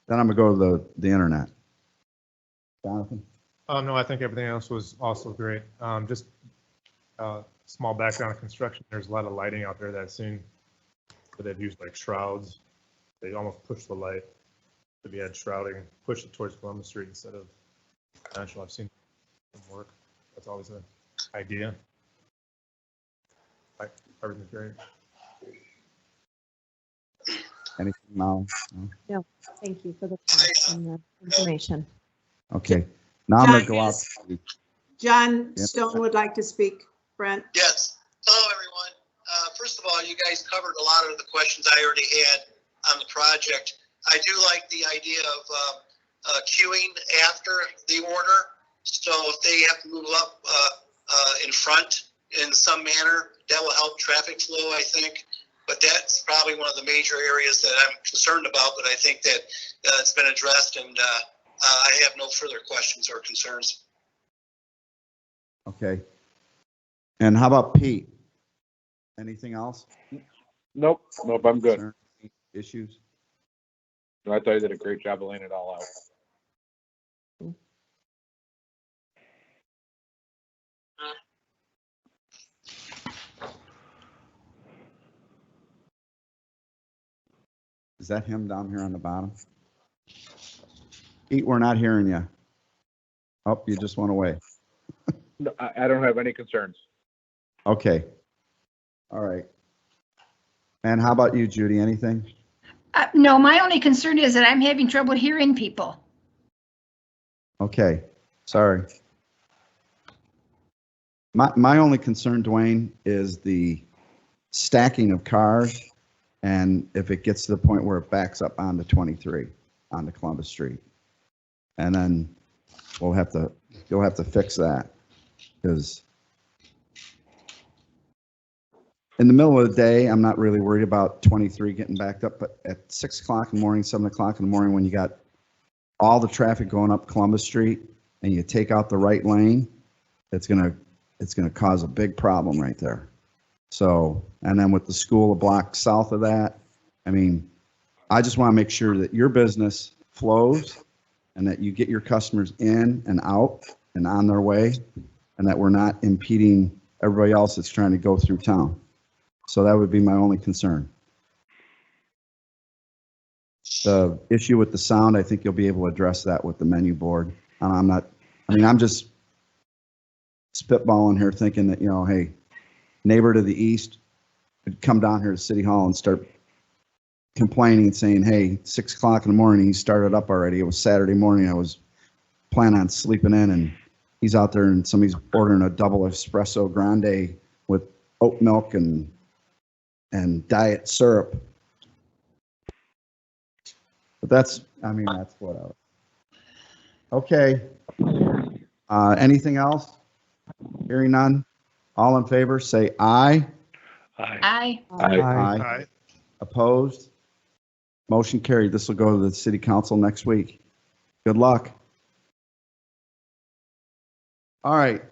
S6: Then I'm gonna go to the internet. Jonathan?
S9: No, I think everything else was also great. Just small background of construction. There's a lot of lighting out there that I've seen where they've used like shrouds. They almost push the light to the edge shrouding, push it towards Columbus Street instead of National. I've seen them work. That's always an idea. Everything's great.
S6: Anything now? No?
S10: Thank you for the time and the information.
S6: Okay, now I'm gonna go out.
S5: John
S6: Yep.
S5: Stone would like to speak. Brent?
S12: Yes. Hello, everyone. First of all, you guys covered a lot of the questions I already had on the project. I do like the idea of queuing after the order. So if they have to move up in front in some manner, that will help traffic flow, I think. But that's probably one of the major areas that I'm concerned about, but I think that it's been addressed, and I have no further questions or concerns.
S6: Okay. And how about Pete? Anything else?
S1: Nope, I'm good.
S6: Concern, issues?
S1: I thought you did a great job of laying it all out.
S6: Is that him down here on the bottom? Pete, we're not hearing you. Oh, you just went away.
S1: No, I don't have any concerns.
S6: Okay. All right. And how about you, Judy? Anything?
S4: No, my only concern is that I'm having trouble hearing people.
S6: Okay. Sorry. My only concern, Dwayne, is the stacking of cars, and if it gets to the point where it backs up onto 23, onto Columbus Street. And then you'll have to fix that, because in the middle of the day, I'm not really worried about 23 getting backed up, but at 6 o'clock in the morning, 7 o'clock in the morning, when you got all the traffic going up Columbus Street and you take out the right lane, it's gonna cause a big problem right there. So, and then with the school a block south of that, I mean, I just want to make sure that your business flows and that you get your customers in and out and on their way, and that we're not impeding everybody else that's trying to go through town. So that would be my only concern. The issue with the sound, I think you'll be able to address that with the menu board. And I'm just spitballing here thinking that, hey, neighbor to the east would come down here to City Hall and start complaining and saying, hey, 6 o'clock in the morning, he started up already. It was Saturday morning. I was planning on sleeping in, and he's out there and somebody's ordering a double espresso grande with oat milk and diet syrup. But that's what I was. Okay. Anything else? Hearing none. All in favor, say aye.
S8: Aye.
S4: Aye.
S6: Opposed? Motion carried. This will go to the city council next week. Good luck. All right.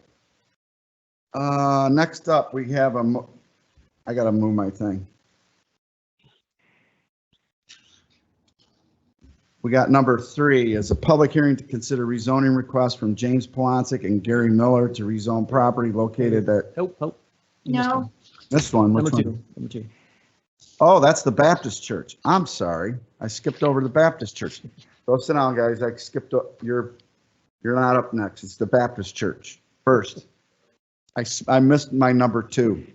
S6: Next up, we have I gotta move my thing. We got number 3 is a public hearing to consider rezoning request from James Polonsic and Gary Miller to rezone property located at.
S2: Oh.
S4: No,
S6: This one. Which
S2: Number
S6: one?
S2: 2. Number 2.
S6: Oh, that's the Baptist church. I'm sorry. I skipped over the Baptist church. Go sit down, guys. I skipped up. You're not up next. It's the Baptist church first. I missed my number 2.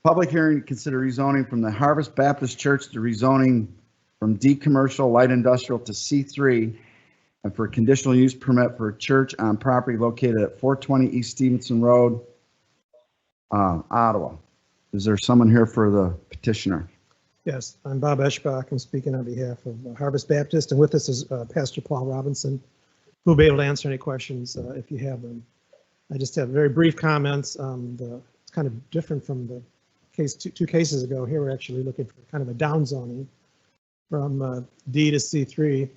S6: Public hearing to consider rezoning from the Harvest Baptist Church to rezoning from D commercial light industrial to C3, and for a conditional use permit for a church on property located at 420 East Stevenson Road, Ottawa. Is there someone here for the petitioner?
S13: Yes, I'm Bob Eschbach. I'm speaking on behalf of Harvest Baptist, and with us is Pastor Paul Robinson, who will be able to answer any questions if you have them. I just have very brief comments. It's kind of different from the case two cases ago. Here we're actually looking for kind of a downzoning from D to C3,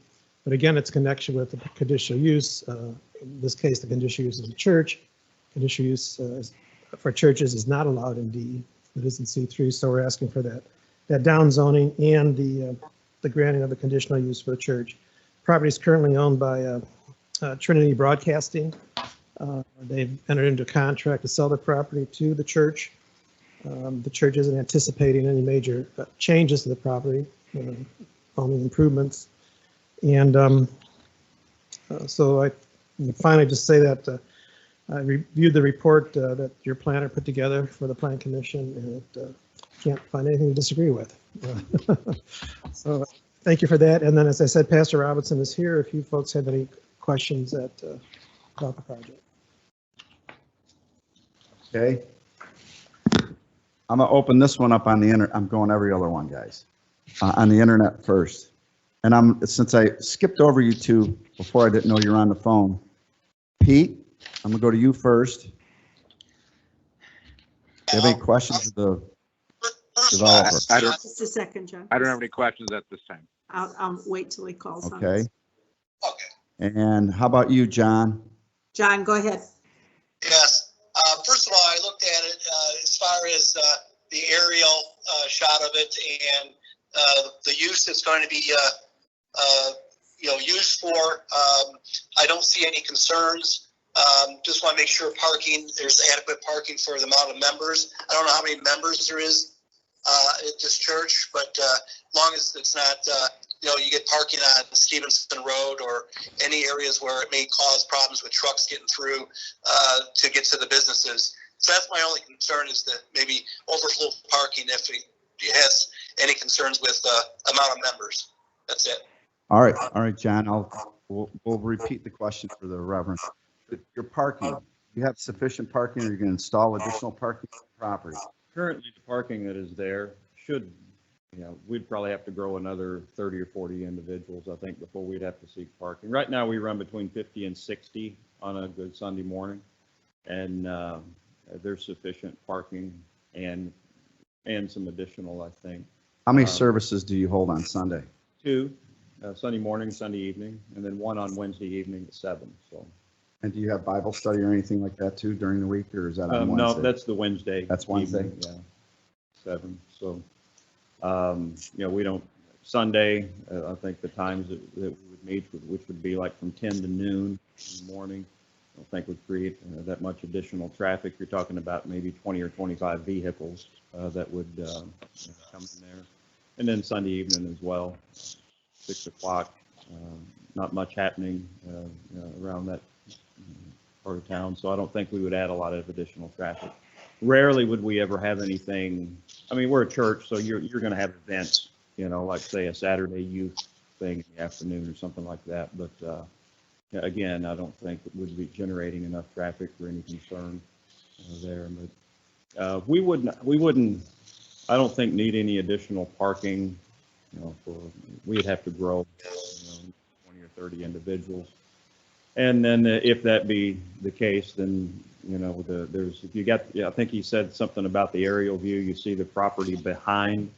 S13: but again, it's connection with the conditional use. In this case, the conditional use is a church. Conditional use for churches is not allowed in D. It is in C3, so we're asking for that downzoning and the granting of the conditional use for the church. Property is currently owned by Trinity Broadcasting. They've entered into a contract to sell the property to the church. The church isn't anticipating any major changes to the property, only improvements. And so I finally just say that
S14: I reviewed the report that your planner put together for the Plan Commission, and can't find anything to disagree with. So thank you for that. And then, as I said, Pastor Robinson is here if you folks have any questions about the project.
S6: Okay. I'm gonna open this one up on the internet. I'm going every other one, guys, on the internet first. And since I skipped over you two before, I didn't know you were on the phone. Pete, I'm gonna go to you first. Do you have any questions of the developer?
S1: I don't,
S5: Just a second, John.
S1: I don't have any questions at this time.
S5: I'll wait till he calls on
S6: Okay.
S5: us.
S12: Okay.
S6: And how about you, John?
S5: John, go ahead.
S12: Yes. First of all, I looked at it as far as the aerial shot of it and the use it's going to be, used for. I don't see any concerns. Just want to make sure there's adequate parking for the amount of members. I don't know how many members there is at this church, but as long as it's not, you get parking on Stevenson Road or any areas where it may cause problems with trucks getting through to get to the businesses. So that's my only concern, is that maybe overflow parking if it has any concerns with amount of members. That's it.
S6: All right, John. We'll repeat the question for the Reverend. Your parking, you have sufficient parking, or you're going to install additional parking on the property?
S15: Currently, the parking that is there should, we'd probably have to grow another 30 or 40 individuals, I think, before we'd have to seek parking. Right now, we run between 50 and 60 on a good Sunday morning, and there's sufficient parking and some additional, I think.
S6: How many services do you hold on Sunday?
S15: 2, Sunday morning, Sunday evening, and then 1 on Wednesday evening at 7. So.
S6: And do you have Bible study or anything like that too during the week, or is that on Wednesday?
S15: No, that's the Wednesday.
S6: That's Wednesday?
S15: Evening, yeah, 7. So, we don't, Sunday, I think the times that we would meet, which would be like from 10 to noon in the morning, I don't think would create that much additional traffic. You're talking about maybe 20 or 25 vehicles that would come in there. And then Sunday evening as well, 6 o'clock, not much happening around that part of town, so I don't think we would add a lot of additional traffic. Rarely would we ever have anything. I mean, we're a church, so you're going to have events, like say a Saturday youth thing in the afternoon or something like that. But again, I don't think it would be generating enough traffic for any concern there. But we wouldn't. I don't think need any additional parking. We'd have to grow 20 or 30 individuals. And then if that be the case, then, if you got, I think he said something about the aerial view, you see the property behind,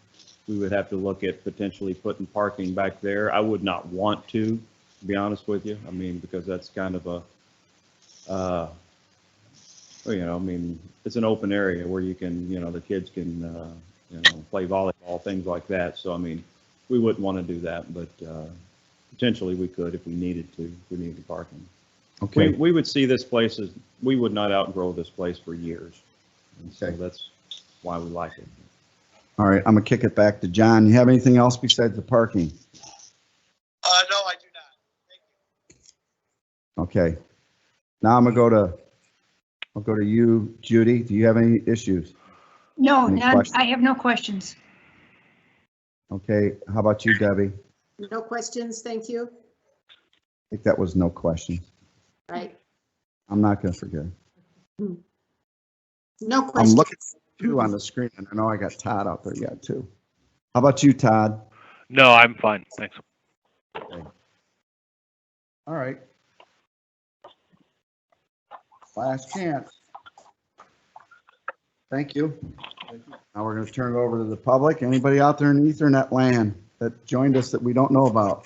S15: we would have to look at potentially putting parking back there. I would not want to be honest with you. I mean, because that's kind of it's an open area where you can, the kids can, play volleyball, things like that. So, I mean, we wouldn't want to do that, but, potentially we could if we needed to, if we needed parking.
S6: Okay.
S15: We would see this place as, we would not outgrow this place for years. And so that's why we like it.
S6: All right, I'm gonna kick it back to John. You have anything else besides the parking?
S12: No, I do not. Thank you.
S6: Okay. Now I'll go to you, Judy. Do you have any issues?
S4: No,
S6: Any
S4: none.
S6: questions?
S4: I have no questions.
S6: Okay, how about you, Debbie?
S5: No questions, thank you.
S6: I think that was no question.
S5: Right.
S6: I'm not gonna forget.
S5: No
S6: I'm
S5: questions.
S6: looking at 2 on the screen, and I know I got Todd out there. You got 2. How about you, Todd?
S8: No, I'm fine. Thanks.
S6: Okay. All right. Last chance. Thank you. Now we're going to turn it over to the public. Anybody out there in Ethernet land that joined us that we don't know about?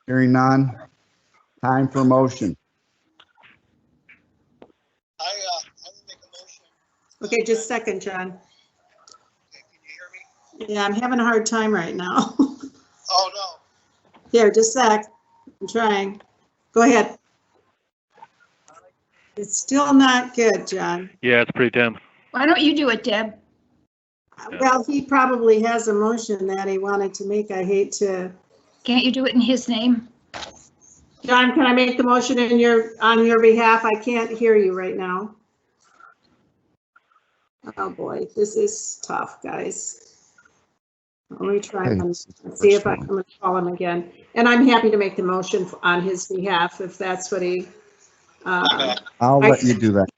S6: Hearing none. Time for motion.
S12: I will make a motion.
S5: Okay, just a second, John.
S12: Okay, can you hear me?
S5: Yeah, I'm having a hard time right now.
S12: Oh, no.
S5: Here, just a sec. I'm trying. Go ahead. It's still not good, John.
S8: Yeah, it's pretty dim.
S4: Why don't you do it, Deb?
S5: Well, he probably has a motion that he wanted to make. I hate to.
S4: Can't you do it in his name?
S5: John, can I make the motion on your behalf? I can't hear you right now. Oh, boy, this is tough, guys. Let me try and see if I can call him again. And I'm happy to make the motion on his behalf if that's what he.
S6: I'll let you do that.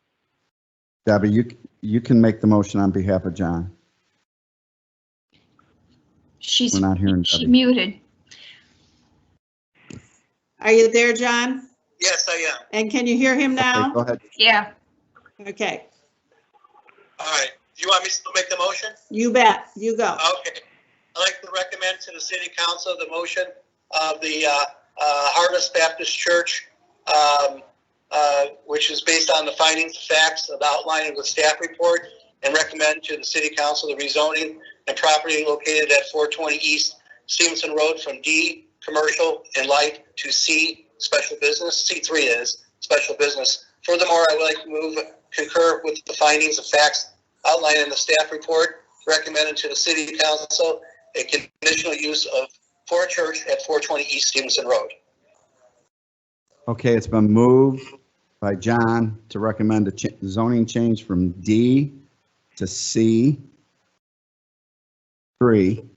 S6: Debbie, you can make the motion on behalf of John.
S4: She's
S6: We're not hearing
S4: she
S6: Debbie.
S4: muted.
S5: Are you there, John?
S12: Yes, I am.
S5: And can you hear him
S6: Okay,
S5: now?
S6: go ahead.
S4: Yeah.
S5: Okay,
S12: All right. Do you want me to make the motion?
S5: you bet. You go.
S12: Okay. I'd like to recommend to the city council the motion of the Harvest Baptist Church, which is based on the findings of facts outlined in the staff report, and recommend to the city council the rezoning and property located at 420 East Stevenson Road from D, commercial and light, to C, special business, C3 is, special business. Furthermore, I would like to concur with the findings of facts outlined in the staff report, recommended to the city council a conditional use of for a church at 420 East Stevenson Road.
S6: Okay, it's been moved by John to recommend a zoning change from D to C3,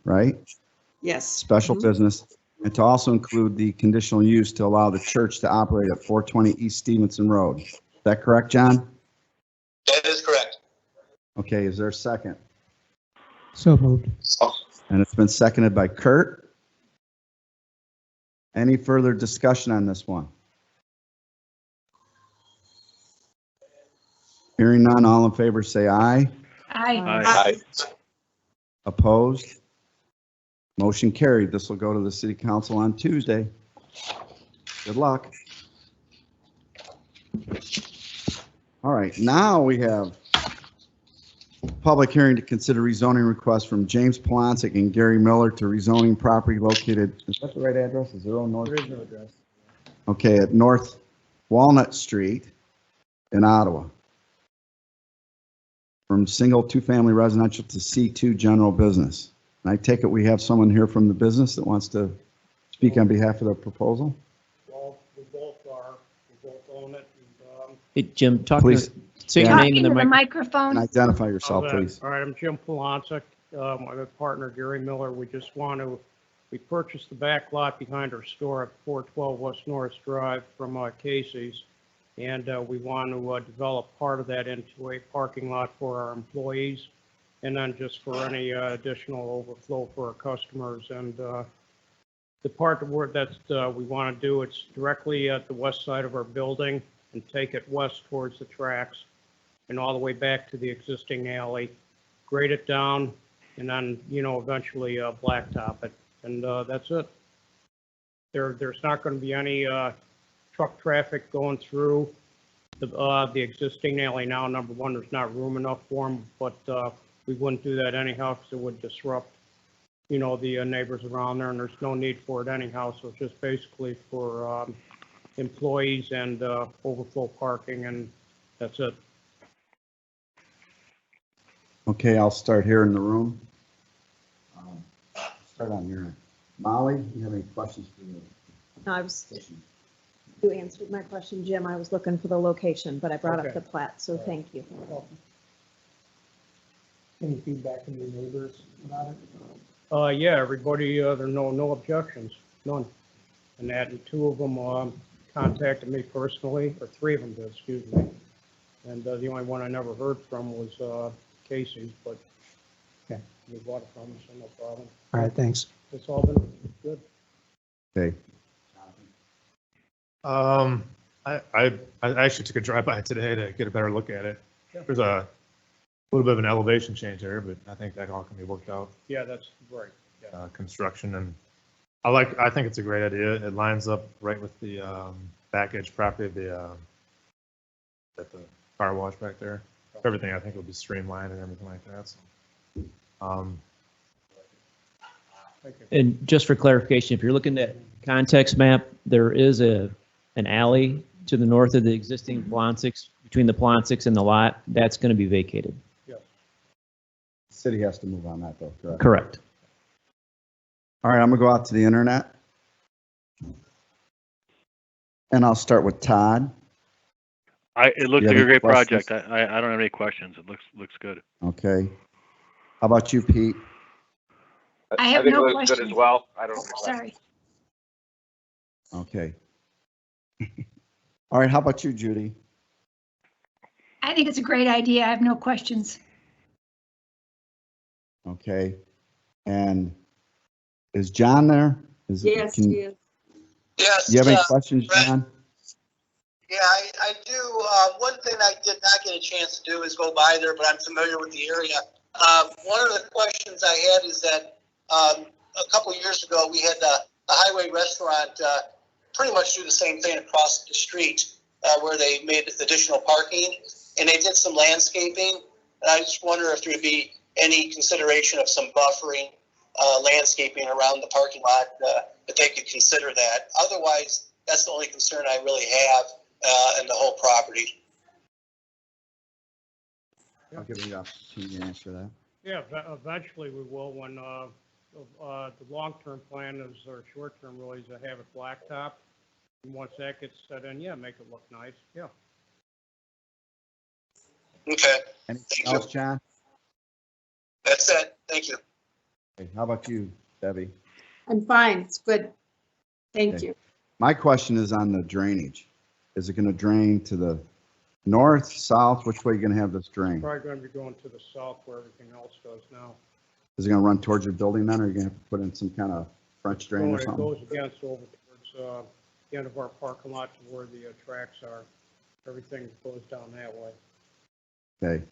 S6: right?
S5: Yes.
S6: Special business, and to also include the conditional use to allow the church to operate at 420 East Stevenson Road. Is that correct, John?
S12: That is correct.
S6: Okay, is there a second?
S13: So moved.
S6: And it's been seconded by Kurt. Any further discussion on this one? Hearing none, all in favor say aye.
S4: Aye.
S6: Opposed? Motion carried. This will go to the city council on Tuesday. Good luck. All right, now we have public hearing to consider rezoning request from James Polonsic and Gary Miller to rezoning property located, is that the right address? 0 North?
S14: There is no address.
S6: Okay, at North Walnut Street in Ottawa. From single two-family residential to C2 general business. And I take it we have someone here from the business that wants to speak on behalf of the proposal?
S16: Well, we both are, we both own it. And,
S2: Hey, Jim, talk to,
S6: Please.
S2: say your
S6: Yeah.
S2: name
S4: Talking
S2: and
S4: to
S2: the
S4: the
S2: microphone.
S4: microphone.
S6: And identify yourself,
S16: how's that?
S6: please.
S16: All right, I'm Jim Polonsic. My partner Gary Miller. We purchased the back lot behind our store at 412 West Norris Drive from Casey's. And we want to develop part of that into a parking lot for our employees. And then just for any additional overflow for our customers. And the part that we want to do, it's directly at the west side of our building and take it west towards the tracks and all the way back to the existing alley, grade it down, and then, eventually blacktop it. And that's it. There's not going to be any truck traffic going through the existing alley now. Number one, there's not room enough for them, but we wouldn't do that anyhow because it would disrupt, the neighbors around there, and there's no need for it anyhow. So it's just basically for employees and overflow parking, and that's it.
S6: Okay, I'll start here in the room. Start on your end. Molly, do you have any questions for me?
S10: No, you answered my question, Jim. I was looking for the location, but I brought up
S16: Okay.
S10: the plat, so thank you.
S14: Any feedback from your neighbors about it?
S16: Yeah, everybody, there are no objections, none. And that, and two of them contacted me personally, or three of them did, excuse me. And the only one I never heard from was Casey's, but
S14: Okay.
S16: we bought it from them, so no problem.
S14: All right, thanks.
S16: It's all been good.
S6: Okay,
S9: I actually took a drive by today to get a better look at it. There's a little bit of an elevation change there, but I think that all can be worked out.
S16: Yeah, that's right. Yeah.
S9: Construction, and I think it's a great idea. It lines up right with the back edge property of at the car wash back there. Everything I think will be streamlined and everything like that. So,
S2: And just for clarification, if you're looking at context map, there is an alley to the north of the existing Polonsics, between the Polonsics and the lot. That's going to be vacated.
S16: Yes.
S6: the city has to move on that though, correct?
S2: Correct.
S6: All right, I'm gonna go out to the internet. And I'll start with Todd.
S8: It looks
S6: You
S8: like
S6: have
S8: a great
S6: any questions?
S8: project. I don't have any questions. It looks good.
S6: Okay. How about you, Pete?
S4: I have
S1: think
S4: no
S1: it looks good as
S4: questions.
S1: well. I don't.
S4: Sorry.
S6: Okay. All right, how about you, Judy?
S4: I think it's a great idea. I have no questions.
S6: Okay. And is John there?
S5: Yes,
S6: can-
S5: yes.
S12: Yes.
S6: Do you have any
S12: uh,
S6: questions,
S12: Brett?
S6: John?
S12: Yeah, I do. One thing I did not get a chance to do is go by there, but I'm familiar with the area. One of the questions I had is that a couple of years ago, we had the Highway Restaurant pretty much do the same thing across the street where they made additional parking, and they did some landscaping. And I just wonder if there would be any consideration of some buffering landscaping around the parking lot, that they could consider that. Otherwise, that's the only concern I really have in the whole property.
S6: I'll give you the opportunity to answer that.
S16: Yeah, eventually we will when, the long-term plan is, or short-term really is to have it blacktop. And once that gets set in, yeah, make it look nice, yeah.
S12: Okay,
S6: Anything else, John?
S12: that's it. Thank you.
S6: Okay, how about you, Debbie?
S5: I'm fine. It's good. Thank
S6: Okay.
S5: you.
S6: My question is on the drainage. Is it going to drain to the north, south? Which way are you going to have this drain?
S16: Probably gonna be going to the south where everything else goes now.
S6: Is it going to run towards your building then, or are you going to have to put in some kind of French drain or
S16: It
S6: something?
S16: goes against over towards, the end of our parking lot to where the tracks are. Everything goes down that way.
S6: Okay.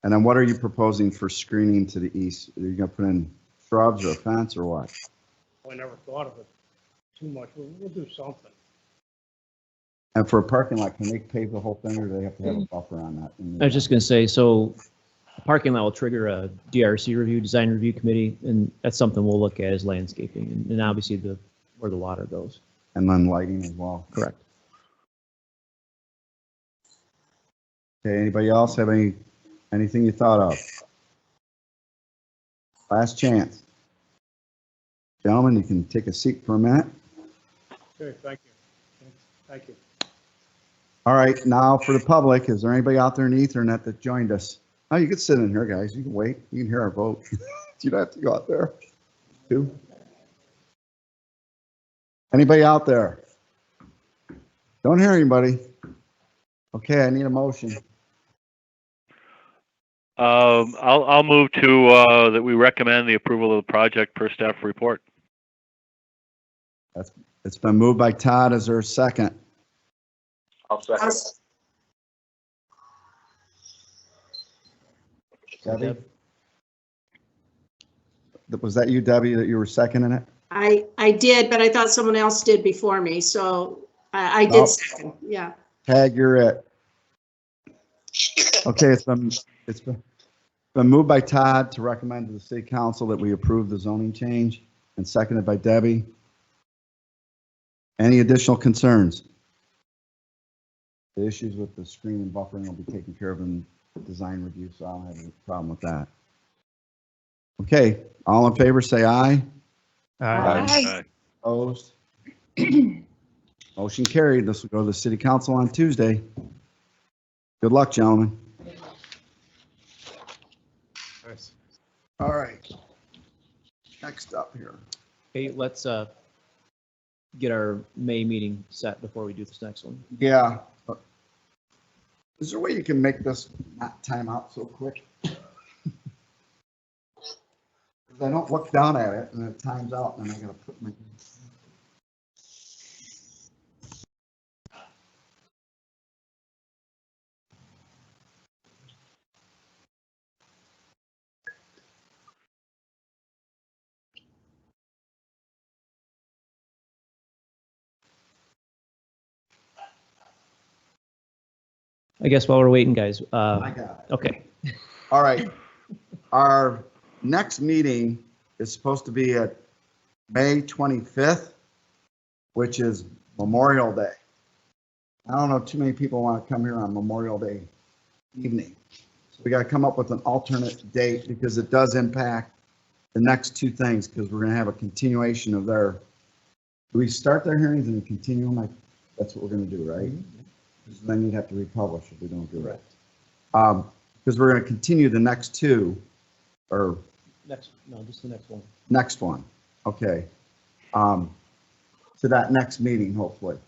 S6: And then what are you proposing for screening to the east? Are you going to put in shrubs or a fence or what?
S16: I never thought of it too much. We'll do something.
S6: And for a parking lot, can they pave the whole thing, or do they have to have a buffer on that?
S2: I was just going to say, so the parking lot will trigger a DRC review, design review committee, and that's something we'll look at as landscaping and obviously where the water goes.
S6: And then lighting as well.
S2: Correct.
S6: Okay, anybody else have anything you thought of? Last chance. Gentlemen, you can take a seat for a minute.
S16: Okay, thank you. Thank you.
S6: All right, now for the public, is there anybody out there in the Ethernet that joined us? Oh, you can sit in here, guys. You can wait. You can hear our vote. You don't have to go out there. Two. Anybody out there? Don't hear anybody. Okay, I need a motion.
S8: I'll move to that we recommend the approval of the project per staff report.
S6: It's been moved by Todd. Is there a second?
S1: I'll second.
S6: Debbie? Was that you, Debbie, that you were seconding it?
S5: I did, but I thought someone else did before me, so I did
S6: Nope.
S5: second, yeah.
S6: Tag, you're it. Okay, it's been moved by Todd to recommend to the city council that we approve the zoning change, and seconded by Debbie. Any additional concerns? The issues with the screen and buffering will be taken care of in design review, so I don't have any problem with that. Okay, all in favor, say aye.
S4: Aye.
S6: Opposed? Motion carried. This will go to the city council on Tuesday. Good luck, gentlemen.
S9: Nice.
S6: All right. Next up here.
S2: Okay, let's get our May meeting set before we do this next one.
S6: Yeah. Is there a way you can make this not time out so quick? I don't look down at it and it times out and I gotta put my.
S2: I guess while we're waiting, guys.
S6: I got it.
S2: Okay.
S6: All right. Our next meeting is supposed to be at May 25th, which is Memorial Day. I don't know too many people want to come here on Memorial Day evening. So we got to come up with an alternate date because it does impact the next two things because we're going to have a continuation of their, do we start their hearings and continue them? That's what we're gonna do, right? 'Cause then you'd have to republish if we don't do it.
S2: Correct.
S6: Because we're gonna continue the next two, or
S2: Just the next one.
S6: next one, okay. To that next meeting, hopefully.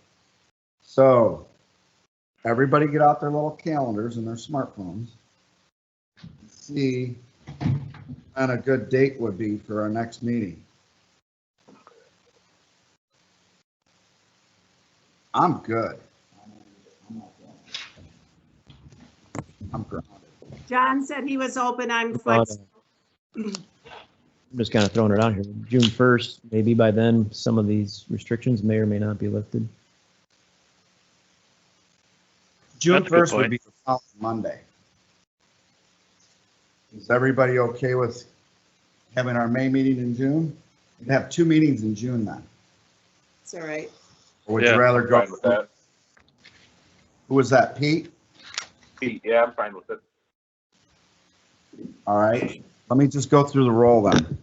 S6: So, everybody get out their little calendars and their smartphones. See, when a good date would be for our next meeting. I'm good. I'm grounded.
S5: John said he was open. I'm
S2: About,
S5: flexible.
S2: I'm just kind of throwing it out here. June 1st, maybe by then, some of these restrictions may or may not be lifted.
S6: June
S8: That's a good
S6: 1st would
S8: point.
S6: be the following Monday. Is everybody okay with having our May meeting in June? We'd have 2 meetings in June then.
S5: It's all right.
S6: Or would
S8: Yeah.
S6: you rather go?
S1: Fine with that.
S6: Who was that, Pete?
S1: Pete, yeah, I'm fine with it.
S6: All right, let me just go through the roll then.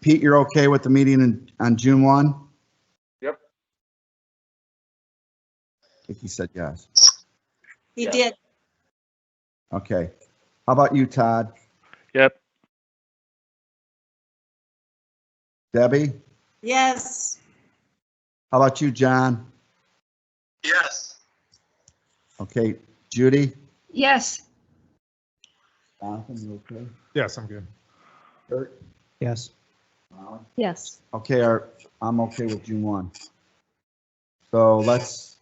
S6: Pete, you're okay with the meeting on June 1?
S1: Yep.
S6: I think he said yes.
S5: He
S1: Yeah.
S5: did.
S6: Okay. How about you, Todd?
S8: Yep.
S6: Debbie?
S5: Yes.
S6: How about you, John?
S12: Yes.
S6: Okay, Judy?
S4: Yes.
S6: Jonathan, you okay?
S9: Yes, I'm good.
S6: Kurt?
S13: Yes.
S6: Molly?
S10: Yes.
S6: Okay, I'm okay with June 1. So let's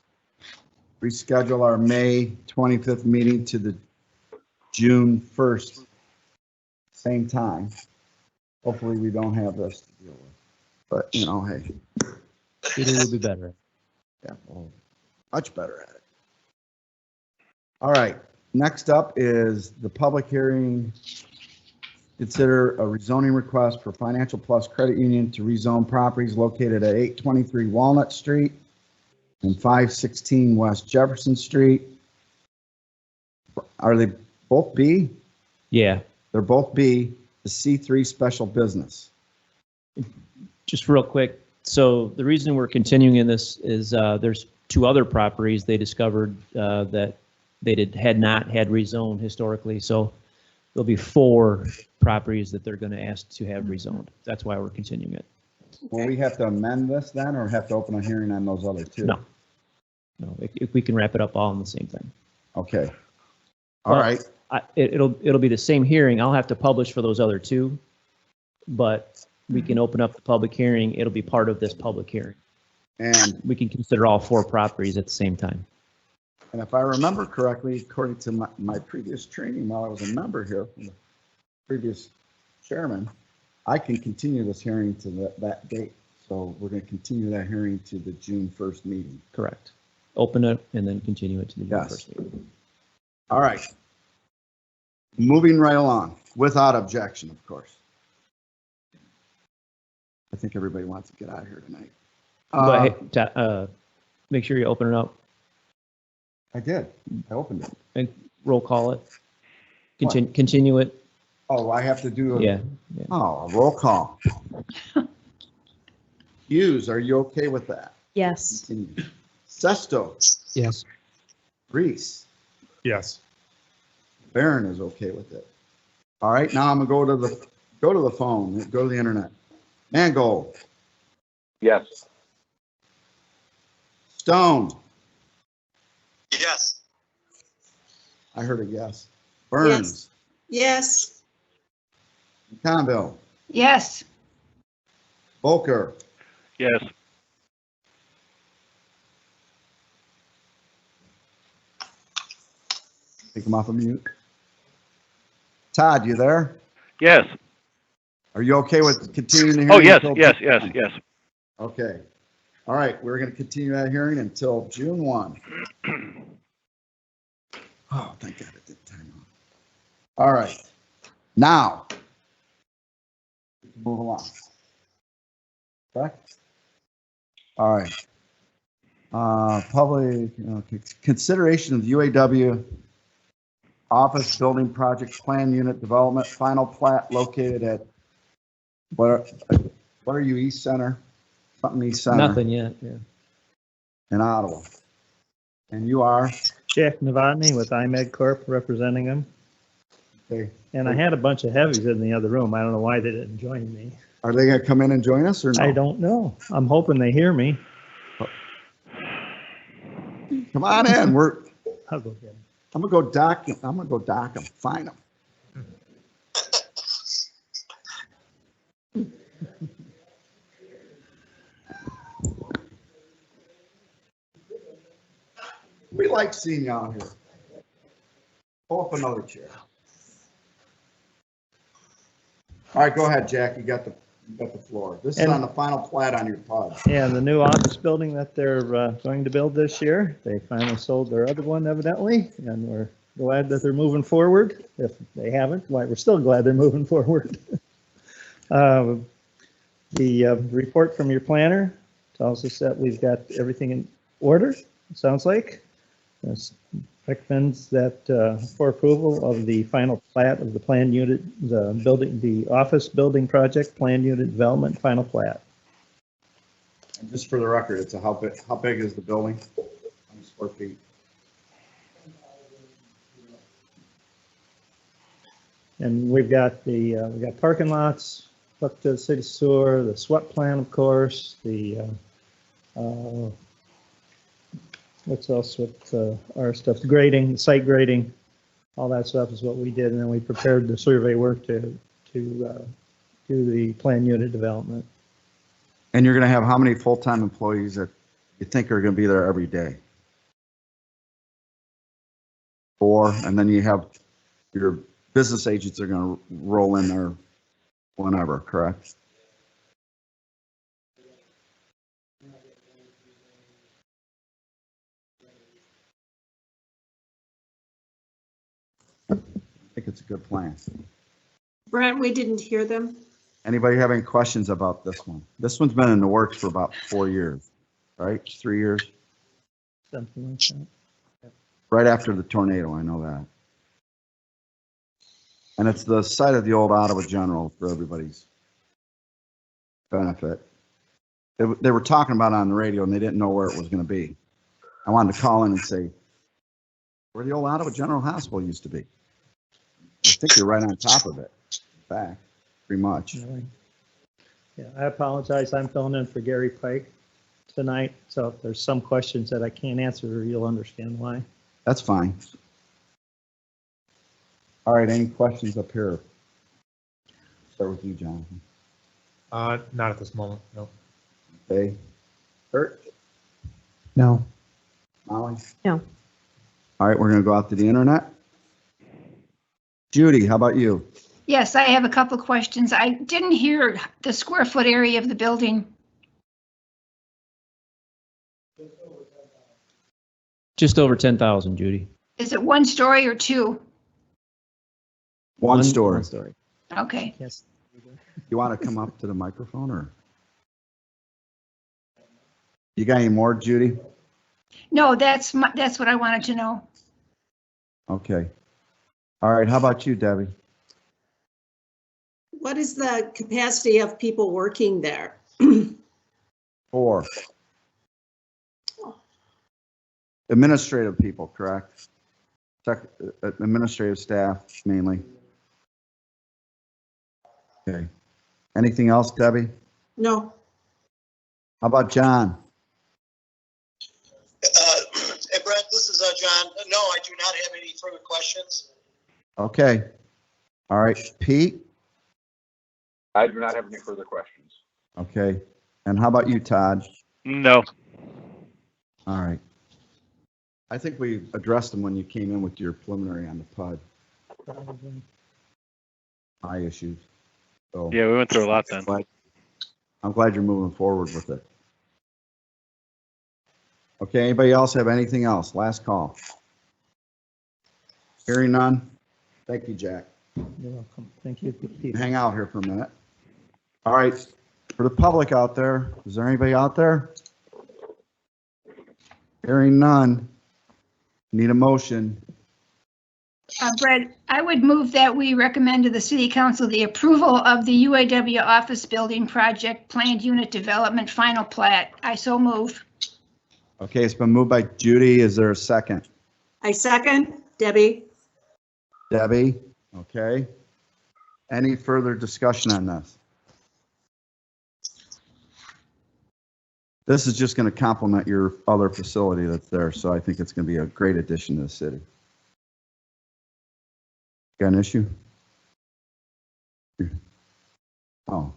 S6: reschedule our May 25th meeting to the June 1st, same time. Hopefully we don't have this to deal with, but you know, hey,
S2: Peter will be better.
S6: yeah, well, much better at it. All right, next up is the public hearing. Consider a rezoning request for Financial Plus Credit Union to rezone properties located at 823 Walnut Street and 516 West Jefferson Street. Are they both B?
S2: Yeah,
S6: They're both B, the C3 special business.
S2: just real quick. So the reason we're continuing in this is there's 2 other properties they discovered that they had not had rezoned historically. So there'll be 4 properties that they're going to ask to have rezoned. That's why we're continuing it.
S6: Will we have to amend this then, or have to open a hearing on those other 2?
S2: No. No, if we can wrap it up all in the same thing.
S6: Okay. All
S2: Well,
S6: right.
S2: It'll be the same hearing. I'll have to publish for those other 2, but we can open up the public hearing. It'll be part of this public hearing.
S6: And
S2: We can consider all 4 properties at the same time.
S6: And if I remember correctly, according to my previous training while I was a member here from the previous chairman, I can continue this hearing to that date. So we're going to continue that hearing to the June 1st meeting.
S2: Correct. Open it and then continue it to the June
S6: Yes.
S2: 1st meeting.
S6: All right. Moving right along, without objection, of course. I think everybody wants to get out of here tonight.
S2: But hey, make sure you open it up
S6: I did. I opened it.
S2: and roll call it. Continue it.
S6: Oh, I have to do a.
S2: Yeah.
S6: Oh, a roll call. Hughes, are you okay with that?
S10: Yes.
S6: Continue. Sesto,
S13: Yes.
S6: Reese,
S9: Yes.
S6: Barron is okay with it. All right, now I'm gonna go to the phone, go to the internet. Mangold,
S1: Yes.
S6: Stone,
S12: Yes.
S6: I heard a yes. Burns,
S5: Yes.
S6: Conville,
S4: Yes.
S6: Volker,
S8: Yes.
S6: take him off of mute. Todd, you there?
S8: Yes.
S6: Are you okay with continuing the hearing?
S8: Oh, yes,
S6: until
S8: yes,
S6: June
S8: yes,
S6: 1?
S8: yes.
S6: Okay. All right, we're gonna continue that hearing until June 1. Oh, thank God it did time off. All right, now, we can move along. Correct? All right. Public, consideration of the UAW office building project plan unit development, final plat located at, what are you, East Center? Something East Center
S2: Nothing yet. Yeah.
S6: in Ottawa. And you are?
S17: Jack Novotny with IMED Corp. representing them.
S6: Okay.
S17: And I had a bunch of heavies in the other room. I don't know why they didn't join me.
S6: Are they gonna come in and join us or no?
S17: I don't know. I'm hoping they hear me.
S6: Come on in,
S17: I'll go get them.
S6: I'm gonna go dock them, find them. We like seeing you out here. Pull up another chair. All right, go ahead, Jack. You got the floor. This is
S17: And-
S6: on the final plat on your pod.
S17: Yeah, the new office building that they're going to build this year, they finally sold their other one evidently, and we're glad that they're moving forward. If they haven't, why, we're still glad they're moving forward. The report from your planner tells us that we've got everything in order, it sounds like. This recommends that for approval of the final plat of the planned unit, the office building project, planned unit development, final plat.
S6: And just for the record, it's how big is the building? How many square feet?
S17: And we've got parking lots, hooked to the city sewer, the SWEP plan, of course, the, what's else with our stuff, the grading, the site grading, all that stuff is what we did. And then we prepared the survey work to do the planned unit development.
S6: And you're gonna have how many full-time employees that you think are gonna be there every day? 4, and then you have your business agents are gonna roll in there whenever, correct? I think it's a good plan.
S5: Brent, we didn't hear them.
S6: Anybody have any questions about this one? This one's been in the works for about 4 years, right? 3 years,
S17: Something like that.
S6: right after the tornado, I know that. And it's the site of the old Ottawa General for everybody's benefit. They were talking about it on the radio and they didn't know where it was gonna be. I wanted to call in and say, where the old Ottawa General Hospital used to be. I think you're right on top of it, in fact, pretty much.
S17: Yeah, I apologize. I'm filling in for Gary Pike tonight. So if there's some questions that I can't answer, you'll understand why.
S6: That's fine. All right, any questions up here? Start with you, Jonathan.
S9: Not at this moment, no.
S6: Okay. Kurt?
S13: No.
S6: Molly?
S10: No.
S6: All right, we're gonna go out to the internet. Judy, how about you?
S4: Yes, I have a couple of questions. I didn't hear the square foot area of the building.
S2: Just over 10,000, Judy.
S4: Is it 1 story or 2?
S6: One story.
S2: One story.
S4: Okay.
S17: Yes.
S6: You want to come up to the microphone or? You got any more, Judy?
S4: No, that's what I wanted to know.
S6: Okay. All right, how about you, Debbie?
S5: What is the capacity of people working there?
S6: 4. Administrative people, correct? Administrative staff mainly. Okay. Anything else, Debbie?
S5: No.
S6: How about John?
S12: Hey, Brett, this is John. No, I do not have any further questions.
S6: Okay. All right, Pete?
S1: I do not have any further questions.
S6: Okay. And how about you, Todd?
S8: No.
S6: All right. I think we addressed them when you came in with your preliminary on the PUD. Eye issues. So
S8: Yeah, we went through a lot then.
S6: I'm glad you're moving forward with it. Okay, anybody else have anything else? Last call. Hearing none. Thank you, Jack.
S17: You're welcome. Thank you.
S6: Hang out here for a minute. All right, for the public out there, is there anybody out there? Hearing none. Need a motion.
S4: Brett, I would move that we recommend to the City Council the approval of the UAW office building project planned unit development final plat. I so move.
S6: Okay, it's been moved by Judy. Is there a second?
S5: I second, Debbie.
S6: Debbie, okay. Any further discussion on this? This is just going to complement your other facility that's there, so I think it's going to be a great addition to the city. Got an issue? Oh.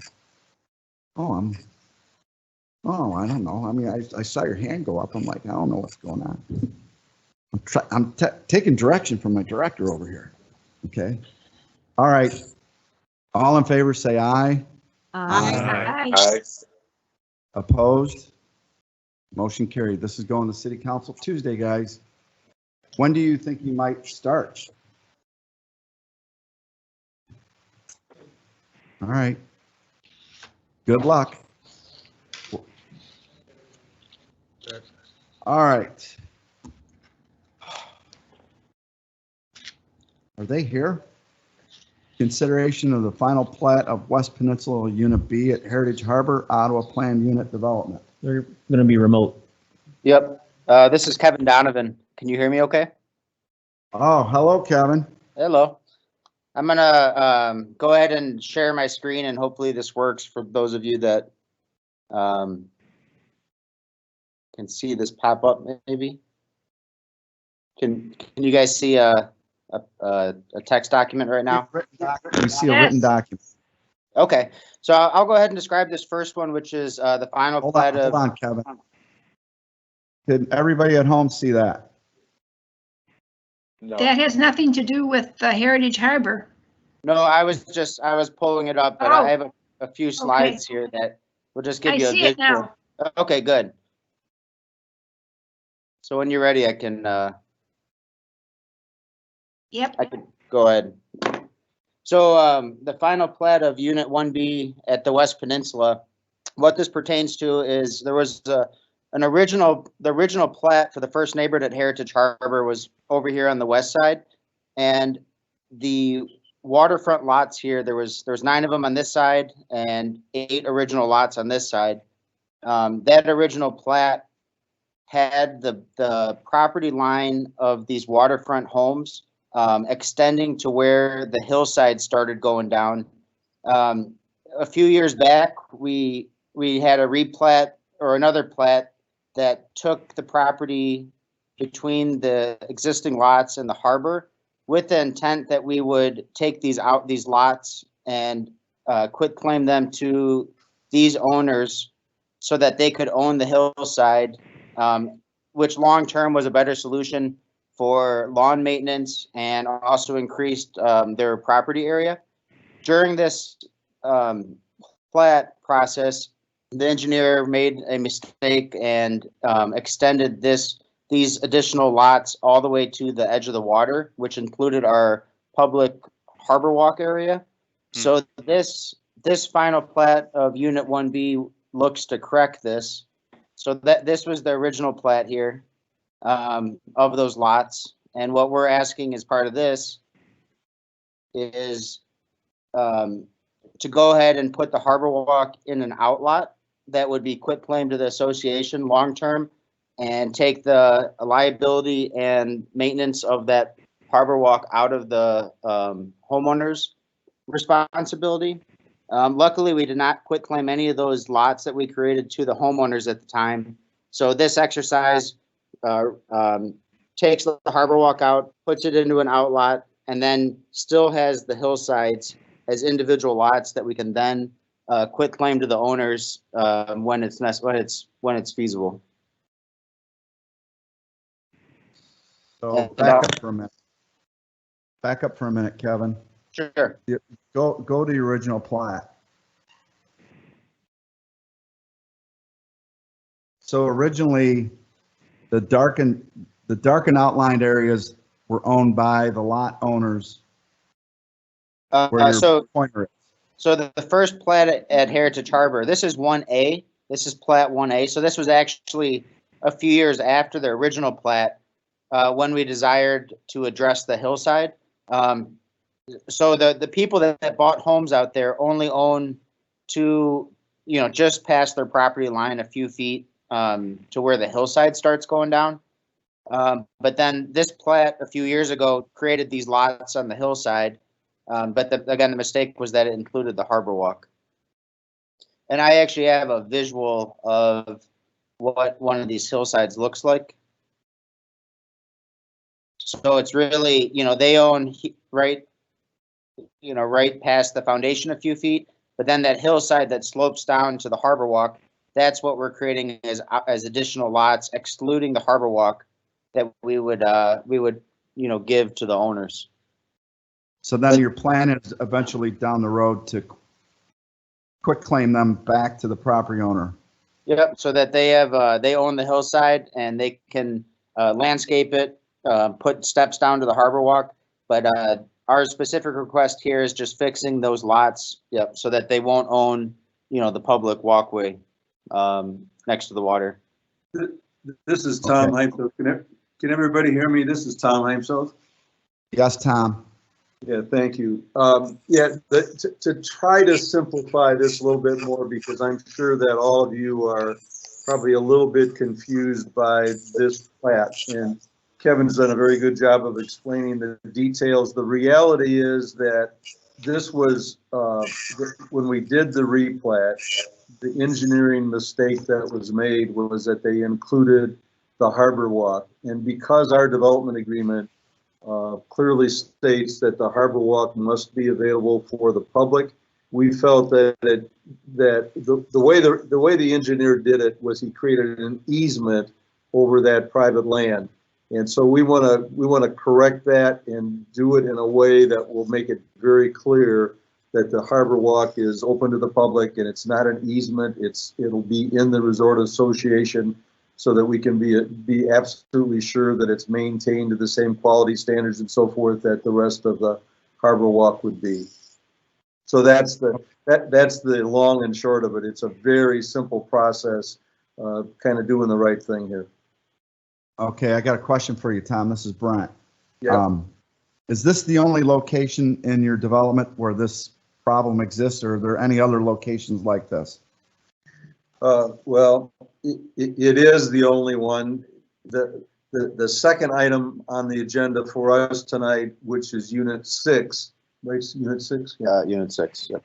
S6: Oh, I don't know. I mean, I saw your hand go up. I'm like, I don't know what's going on. I'm taking direction from my director over here. Okay. All right. All in favor, say aye.
S4: Aye.
S6: Opposed? Motion carried. This is going to City Council Tuesday, guys. When do you think you might start? All right. Good luck. All right. Are they here? Consideration of the final plat of West Peninsula Unit B at Heritage Harbor, Ottawa Planned Unit Development.
S2: They're going to be remote.
S18: Yep. This is Kevin Donovan. Can you hear me okay?
S6: Oh, hello, Kevin.
S18: Hello. I'm gonna go ahead and share my screen, and hopefully this works for those of you that can see this pop up maybe. Can you guys see a text document right now?
S6: We see a written document.
S18: Okay, so I'll go ahead and describe this first one, which is the final plat of.
S6: Hold on, Kevin. Did everybody at home see that?
S4: That has nothing to do with Heritage Harbor.
S18: No, I was pulling it up, but I have a few slides here that will just give you a
S4: I see it
S18: visual.
S4: now.
S18: Okay, good. So when you're ready, I can.
S4: Yep.
S18: I can go ahead. So the final plat of Unit 1B at the West Peninsula, what this pertains to is there was the original plat for the first neighborhood at Heritage Harbor was over here on the west side, and the waterfront lots here, there was 9 of them on this side and 8 original lots on this side. That original plat had the property line of these waterfront homes extending to where the hillside started going down. A few years back, we had a replat or another plat that took the property between the existing lots and the harbor with the intent that we would take these lots and quit claim them to these owners so that they could own the hillside, which long-term was a better solution for lawn maintenance and also increased their property area. During this plat process, the engineer made a mistake and extended these additional lots all the way to the edge of the water, which included our public harbor walk area. So this final plat of Unit 1B looks to correct this. So that this was the original plat here of those lots. And what we're asking as part of this is to go ahead and put the harbor walk in an outlot that would be quit claim to the association long-term and take the liability and maintenance of that harbor walk out of the homeowner's responsibility. Luckily, we did not quit claim any of those lots that we created to the homeowners at the time. So this exercise takes the harbor walk out, puts it into an outlot, and then still has the hillsides as individual lots that we can then quit claim to the owners when it's feasible.
S6: So back up for a minute. Back up for a minute, Kevin.
S18: Sure.
S6: Go to the original plat. So originally, the darkened outlined areas were owned by the lot owners.
S18: So the first plat at Heritage Harbor, this is 1A. This is plat 1A. So this was actually a few years after the original plat when we desired to address the hillside. So the people that bought homes out there only own to, just past their property line, a few feet to where the hillside starts going down. But then this plat a few years ago created these lots on the hillside. But again, the mistake was that it included the harbor walk. And I actually have a visual of what one of these hillsides looks like. So it's really, they own right past the foundation a few feet, but then that hillside that slopes down to the harbor walk, that's what we're creating as additional lots, excluding the harbor walk that we would give to the owners.
S6: So then your plan is eventually down the road to quick claim them back to the property owner.
S18: Yep, so that they own the hillside and they can landscape it, put steps down to the harbor walk. But our specific request here is just fixing those lots, so that they won't own, the public walkway next to the water.
S19: This is Tom Heimseth. Can everybody hear me? This is Tom Heimseth.
S6: Yes, Tom.
S19: Yeah, thank you. To try to simplify this a little bit more, because I'm sure that all of you are probably a little bit confused by this plat, and Kevin's done a very good job of explaining the details. The reality is that this was, when we did the replat, the engineering mistake that was made was that they included the harbor walk. And because our development agreement clearly states that the harbor walk must be available for the public, we felt that the way the engineer did it was he created an easement over that private land. And so we want to correct that and do it in a way that will make it very clear that the harbor walk is open to the public and it's not an easement. It'll be in the resort association, so that we can be absolutely sure that it's maintained to the same quality standards and so forth that the rest of the harbor walk would be. So that's the long and short of it. It's a very simple process, kind of doing the right thing here.
S6: Okay, I got a question for you, Tom. This is Brent.
S19: Yeah.
S6: Is this the only location in your development where this problem exists, or are there any other locations like this?
S19: Well, it is the only one. The second item on the agenda for us tonight, which is Unit 6, right? Unit 6?
S18: Yeah, Unit 6. Yep.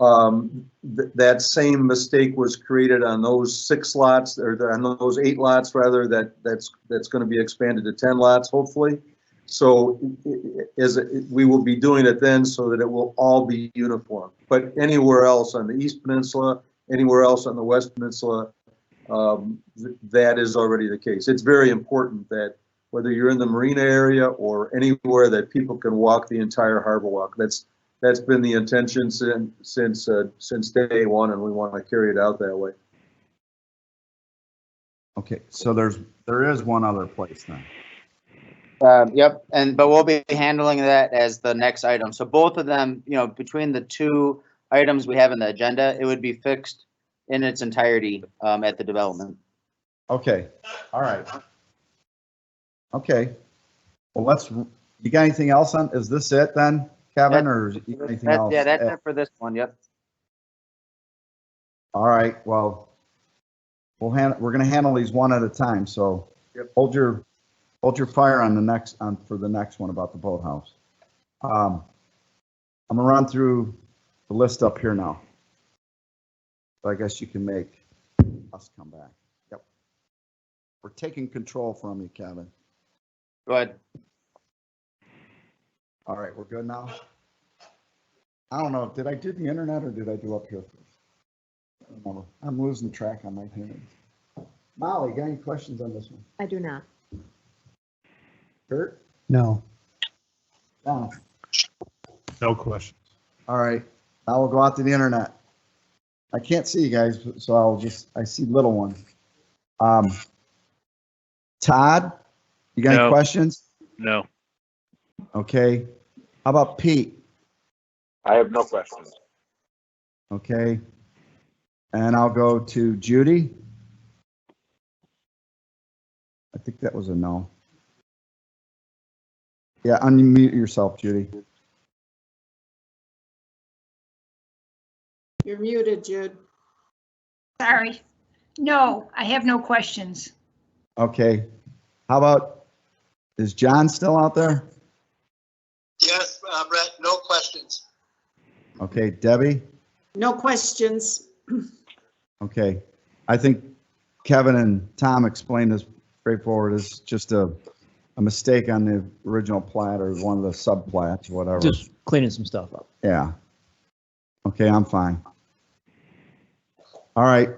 S19: That same mistake was created on those 6 lots, or on those 8 lots rather. That's going to be expanded to 10 lots, hopefully. So we will be doing it then, so that it will all be uniform. But anywhere else on the East Peninsula, anywhere else on the West Peninsula, that is already the case. It's very important that whether you're in the marina area or anywhere, that people can walk the entire harbor walk. That's been the intention since day one, and we want to carry it out that way.
S6: Okay, so there is one other place then.
S18: Yep, but we'll be handling that as the next item. So both of them, between the 2 items we have in the agenda, it would be fixed in its entirety at the development.
S6: Okay, all right. Okay, well, you got anything else on, is this it then, Kevin, or is anything else?
S18: Yeah, that's it for this one, yep.
S6: All right, well, we're gonna handle these one at a time, so hold your fire on for the next one about the boathouse. I'm gonna run through the list up here now. So I guess you can make us come back. Yep. We're taking control from you, Kevin.
S18: Go ahead.
S6: All right, we're good now. I don't know, did I do the internet or did I do up here first? I don't remember. I'm losing track on my hands. Molly, got any questions on this one?
S10: I do not.
S6: Kurt?
S13: No.
S6: Don?
S9: No questions.
S6: All right, now we'll go out to the internet. I can't see you guys, so I see little one. Todd, you got any questions?
S8: No.
S6: Okay. How about Pete?
S1: I have no questions.
S6: Okay. And I'll go to Judy. I think that was a no. Yeah, unmute yourself, Judy.
S5: You're muted, Jude.
S4: Sorry. No, I have no questions.
S6: Okay. How about, is John still out there?
S12: Yes, Brett, no questions.
S6: Okay, Debbie?
S5: No questions.
S6: Okay. I think Kevin and Tom explained this straightforward. It's just a mistake on the original plat or one of the subplats, whatever.
S2: Just cleaning some stuff up.
S6: Yeah. Okay, I'm fine. All right,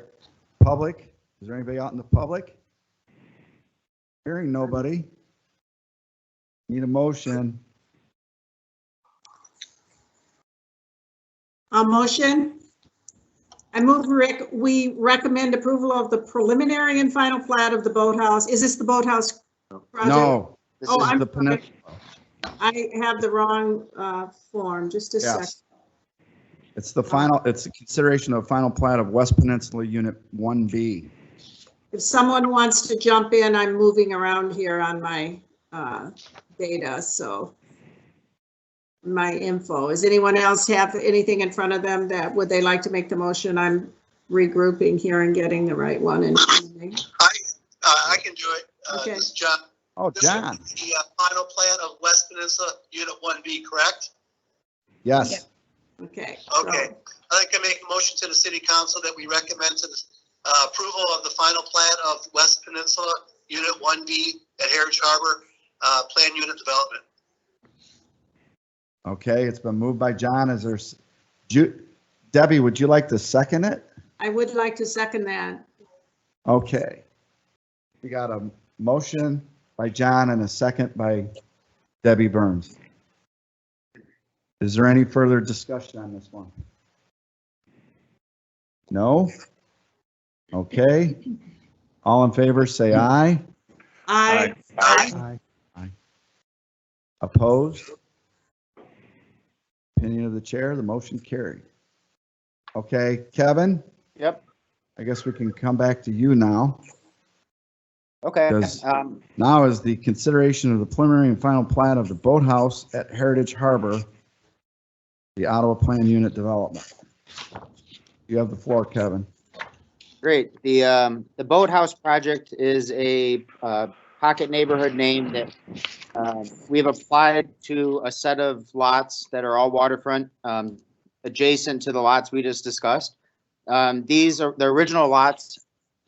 S6: public, is there anybody out in the public? Hearing nobody. Need a motion.
S5: A motion? I move, Rick, we recommend approval of the preliminary and final plat of the boathouse. Is this the boathouse project?
S6: No,
S18: This
S5: Oh,
S18: is
S5: I'm
S6: the
S5: sorry.
S6: peninsula.
S5: I have the wrong form, just a sec.
S6: Yes. It's the final, it's a consideration of final plat of West Peninsula Unit 1B.
S5: If someone wants to jump in, I'm moving around here on my data, so my info. Does anyone else have anything in front of them that would they like to make the motion? I'm regrouping here and getting the right one. And
S12: I can do it.
S5: Okay.
S12: This is John.
S6: Oh, John.
S12: The final plan of West Peninsula Unit 1B, correct?
S6: Yes.
S5: Okay.
S12: Okay. I'd like to make a motion to the city council that we recommend to the approval of the final plan of West Peninsula Unit 1B at Heritage Harbor Plan Unit Development.
S6: Okay, it's been moved by John. Is there, Debbie, would you like to second it?
S5: I would like to second that.
S6: Okay. We got a motion by John and a second by Debbie Burns. Is there any further discussion on this one? No? Okay. All in favor, say aye.
S5: Aye.
S13: Aye.
S6: Opposed? Opinion of the chair, the motion carried. Okay, Kevin?
S18: Yep.
S6: I guess we can come back to you now.
S18: Okay.
S6: Because now is the consideration of the preliminary and final plat of the boathouse at Heritage Harbor, the Ottawa Plan Unit Development. You have the floor, Kevin.
S18: Great. The Boathouse project is a pocket neighborhood name that we've applied to a set of lots that are all waterfront, adjacent to the lots we just discussed. These are the original lots,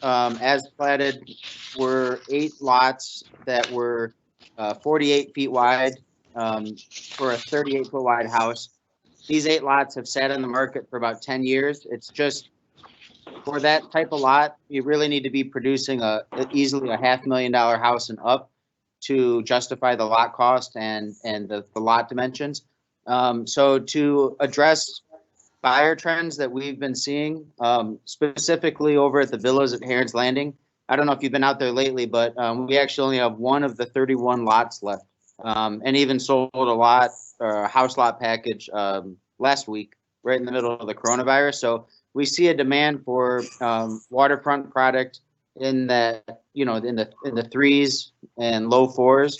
S18: as platted, were 8 lots that were 48 feet wide for a 38-foot wide house. These 8 lots have sat on the market for about 10 years. It's just, for that type of lot, you really need to be producing easily a $500,000 house and up to justify the lot cost and the lot dimensions. So to address buyer trends that we've been seeing, specifically over at the villas at Heron's Landing, I don't know if you've been out there lately, but we actually only have one of the 31 lots left, and even sold a lot, or a house lot package last week, right in the middle of the coronavirus. So we see a demand for waterfront product in that, in the 3s and low 4s.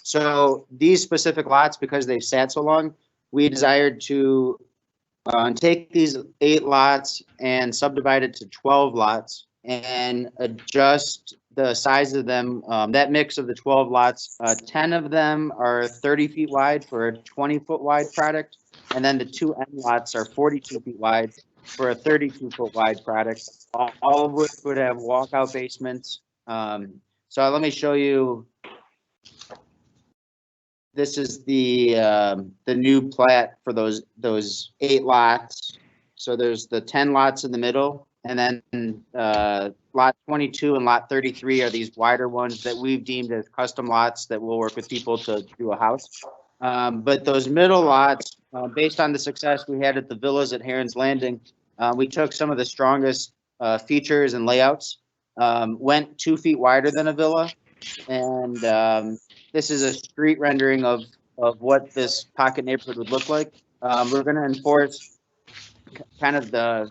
S18: So these specific lots, because they've sat so long, we desired to take these 8 lots and subdivide it to 12 lots and adjust the size of them. That mix of the 12 lots, 10 of them are 30 feet wide for a 20-foot wide product, and then the 2 end lots are 42 feet wide for a 32-foot wide product, all of which would have walkout basements. So let me show you. This is the new plat for those 8 lots. So there's the 10 lots in the middle, and then lot 22 and lot 33 are these wider ones that we've deemed as custom lots that will work with people to do a house. But those middle lots, based on the success we had at the villas at Heron's Landing, we took some of the strongest features and layouts, went 2 feet wider than a villa, and this is a street rendering of what this pocket neighborhood would look like. We're going to enforce kind of the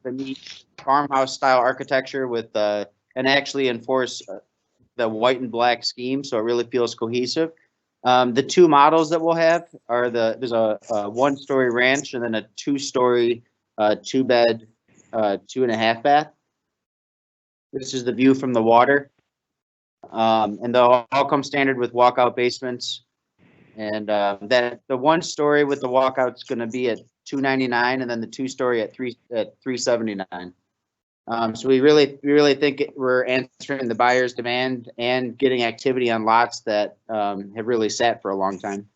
S18: neat farmhouse style architecture with and actually enforce the white and black scheme, so it really feels cohesive. The 2 models that we'll have are there's a 1-story ranch and then a 2-story 2-bed 2.5 bath. This is the view from the water. And they'll all come standard with walkout basements. And that the 1-story with the walkout's going to be at $299, and then the 2-story at $379. So we really think we're answering the buyer's demand and getting activity on lots that have really sat for a long time.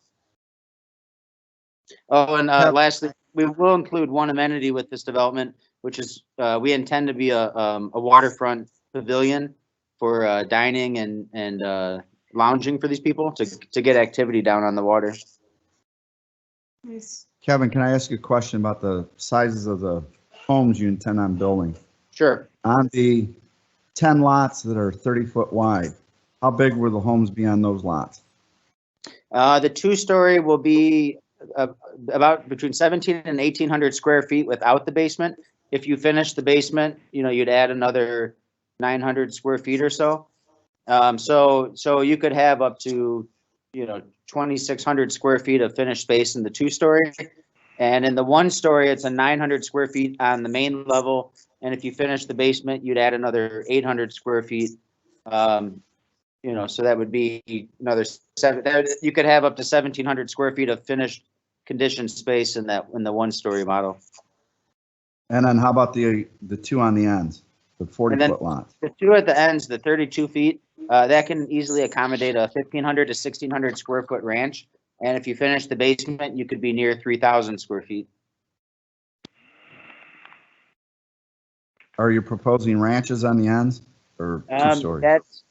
S18: Oh, and lastly, we will include one amenity with this development, which is we intend to be a waterfront pavilion for dining and lounging for these people to get activity down on the water.
S5: Nice.
S6: Kevin, can I ask you a question about the sizes of the homes you intend on building?
S18: Sure.
S6: On the 10 lots that are 30-foot wide, how big will the homes be on those lots?
S18: The 2-story will be about between 17 and 1,800 square feet without the basement. If you finish the basement, you'd add another 900 square feet or so. So you could have up to, 2,600 square feet of finished space in the 2-story. And in the 1-story, it's a 900 square feet on the main level. And if you finish the basement, you'd add another 800 square feet. So that would be another you could have up to 1,700 square feet of finished conditioned space in the 1-story model.
S6: And then how about the 2 on the ends, the 40-foot lots?
S18: The 2 at the ends, the 32 feet, that can easily accommodate a 1,500 to 1,600 square foot ranch. And if you finish the basement, you could be near 3,000 square feet.
S6: Are you proposing ranches on the ends or 2-story?
S18: That's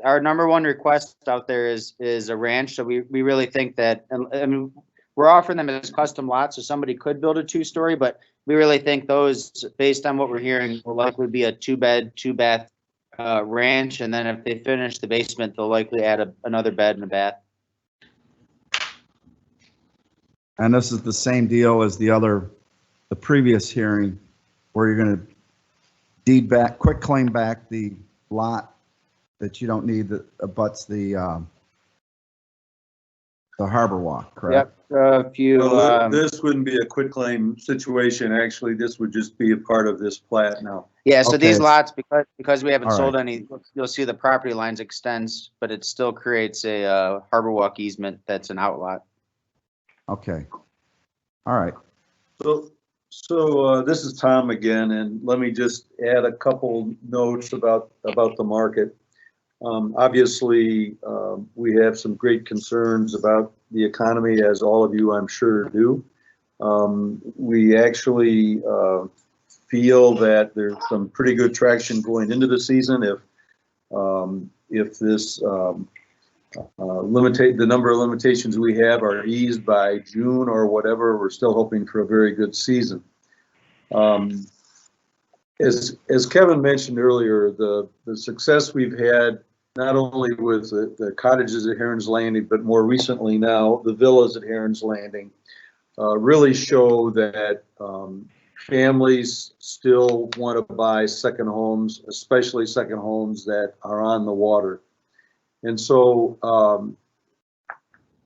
S18: our number one request out there is a ranch. So we really think that, I mean, we're offering them as custom lots, so somebody could build a 2-story, but we really think those, based on what we're hearing, will likely be a 2-bed, 2-bath ranch. And then if they finish the basement, they'll likely add another bed and a bath.
S6: And this is the same deal as the previous hearing, where you're going to deed back, quick claim back the lot that you don't need that abuts the Harbor Walk, correct?
S18: Yep.
S19: This wouldn't be a quitclaim situation. Actually, this would just be a part of this plat now.
S18: Yeah, so
S6: Okay.
S18: these lots, because we haven't
S6: All
S18: sold
S6: right.
S18: any, you'll see the property lines extends, but it still creates a Harbor Walk easement that's an outlot.
S6: Okay. All right.
S19: So this is Tom again, and let me just add a couple notes about the market. Obviously, we have some great concerns about the economy, as all of you, I'm sure, do. We actually feel that there's some pretty good traction going into the season if this the number of limitations we have are eased by June or whatever. We're still hoping for a very good season. As Kevin mentioned earlier, the success we've had not only with the cottages at Heron's Landing, but more recently now the villas at Heron's Landing, really show that families still want to buy second homes, especially second homes that are on the water. And so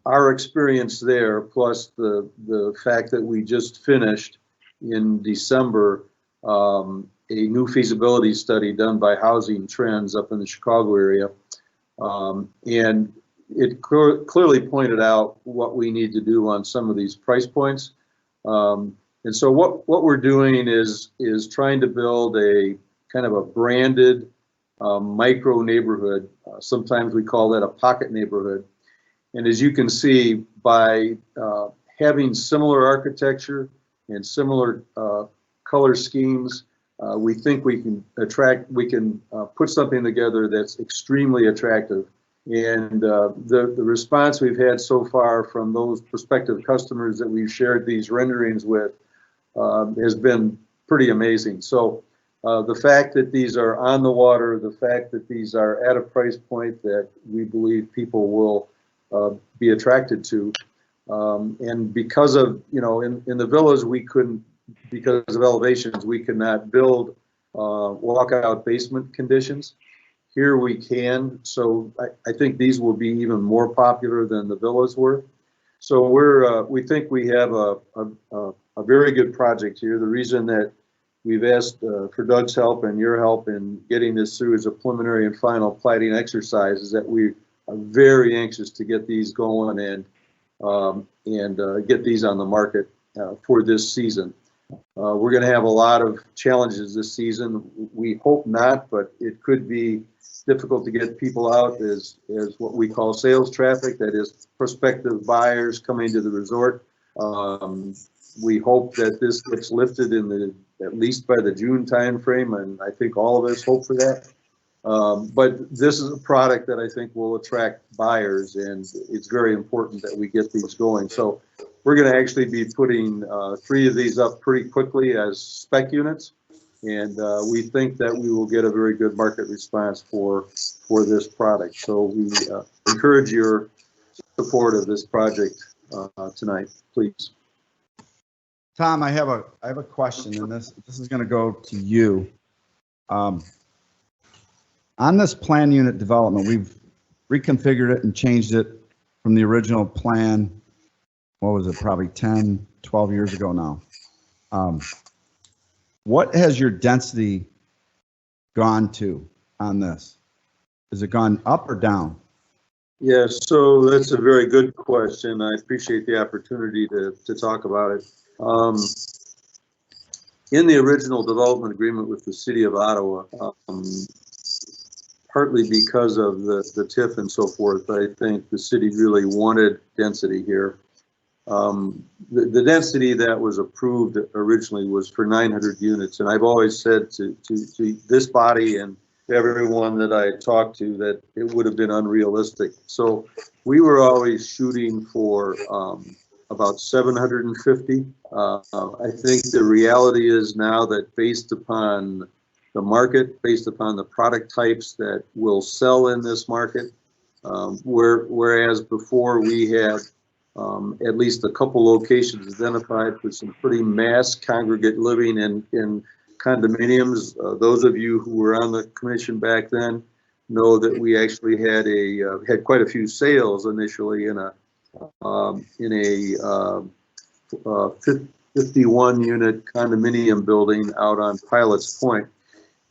S19: our experience there, plus the fact that we just finished in December a new feasibility study done by Housing Trends up in the Chicago area, and it clearly pointed out what we need to do on some of these price points. And so what we're doing is trying to build a kind of a branded micro neighborhood. Sometimes we call that a pocket neighborhood. And as you can see, by having similar architecture and similar color schemes, we think we can put something together that's extremely attractive. And the response we've had so far from those prospective customers that we've shared these renderings with has been pretty amazing. So the fact that these are on the water, the fact that these are at a price point that we believe people will be attracted to, and because of, in the villas we couldn't, because of elevations, we could not build walkout basement conditions. Here we can, so I think these will be even more popular than the villas were. So we think we have a very good project here. The reason that we've asked for Doug's help and your help in getting this through as a preliminary and final plating exercise, is that we are very anxious to get these going and get these on the market for this season. We're going to have a lot of challenges this season. We hope not, but it could be difficult to get people out as what we call sales traffic, that is prospective buyers coming to the resort. We hope that this gets lifted at least by the June timeframe, and I think all of us hope for that. But this is a product that I think will attract buyers, and it's very important that we get these going. So we're going to actually be putting 3 of these up pretty quickly as spec units, and we think that we will get a very good market response for this product. So we encourage your support of this project tonight, please.
S6: Tom, I have a question, and this is going to go to you. On this plan unit development, we've reconfigured it and changed it from the original plan. What was it? Probably 10, 12 years ago now. What has your density gone to on this? Has it gone up or down?
S19: Yes, so that's a very good question. I appreciate the opportunity to talk about it. In the original development agreement with the city of Ottawa, partly because of the TIF and so forth, I think the city really wanted density here. The density that was approved originally was for 900 units, and I've always said to this body and everyone that I talked to that it would have been unrealistic. So we were always shooting for about 750. I think the reality is now that based upon the market, based upon the product types that will sell in this market, whereas before we had at least a couple locations identified for some pretty mass congregate living in condominiums. Those of you who were on the commission back then know that we actually had quite a few sales initially in a 51 unit condominium building out on Pilots Point.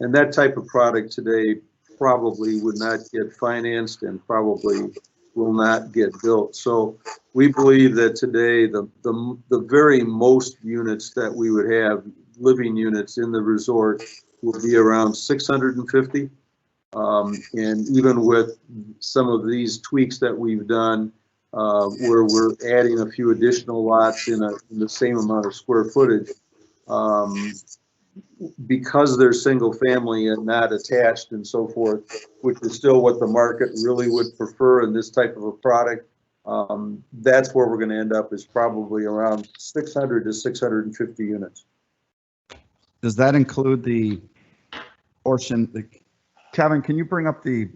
S19: And that type of product today probably would not get financed and probably will not get built. So we believe that today the very most units that we would have, living units in the resort, will be around 650. And even with some of these tweaks that we've done, where we're adding a few additional lots in the same amount of square footage, because they're single family and not attached and so forth, which is still what the market really would prefer in this type of a product. That's where we're going to end up, is probably around 600 to 650 units.
S6: Does that include the portion? Kevin, can you bring up the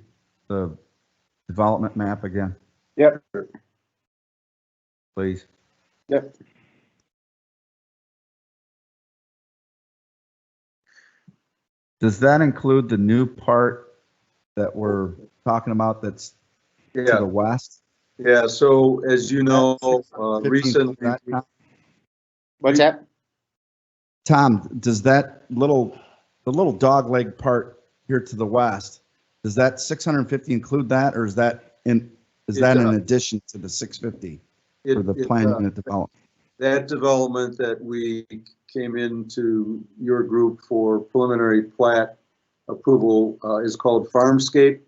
S6: development map again?
S19: Yep.
S6: Please.
S19: Yep.
S6: Does that include the new part that we're talking about that's to the west?
S19: Yeah, so as you know, recently.
S18: What's that?
S6: Tom, does that the little dog leg part here to the west, does that 650 include that, or is that in addition to the 650 for the plan unit development?
S19: That development that we came into your group for preliminary plat approval is called Farmscape.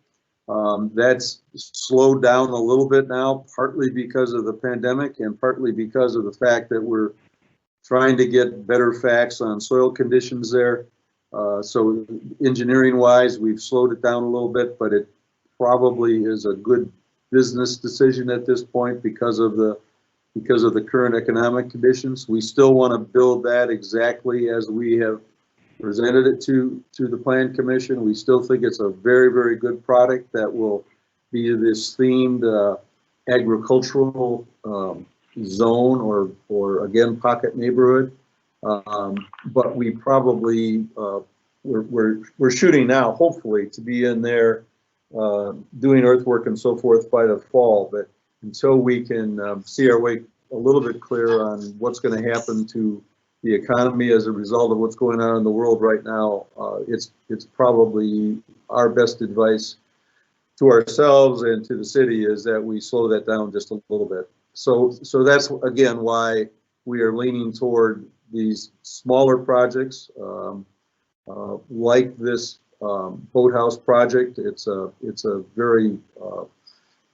S19: That's slowed down a little bit now, partly because of the pandemic and partly because of the fact that we're trying to get better facts on soil conditions there. So engineering wise, we've slowed it down a little bit, but it probably is a good business decision at this point because of the current economic conditions. We still want to build that exactly as we have presented it to the Plan Commission. We still think it's a very, very good product that will be this themed agricultural zone or again, pocket neighborhood. But we probably, we're shooting now, hopefully, to be in there doing earthwork and so forth by the fall. But until we can see our way a little bit clearer on what's going to happen to the economy as a result of what's going on in the world right now, it's probably our best advice to ourselves and to the city is that we slow that down just a little bit. So that's again why we are leaning toward these smaller projects like this boathouse project. It's a very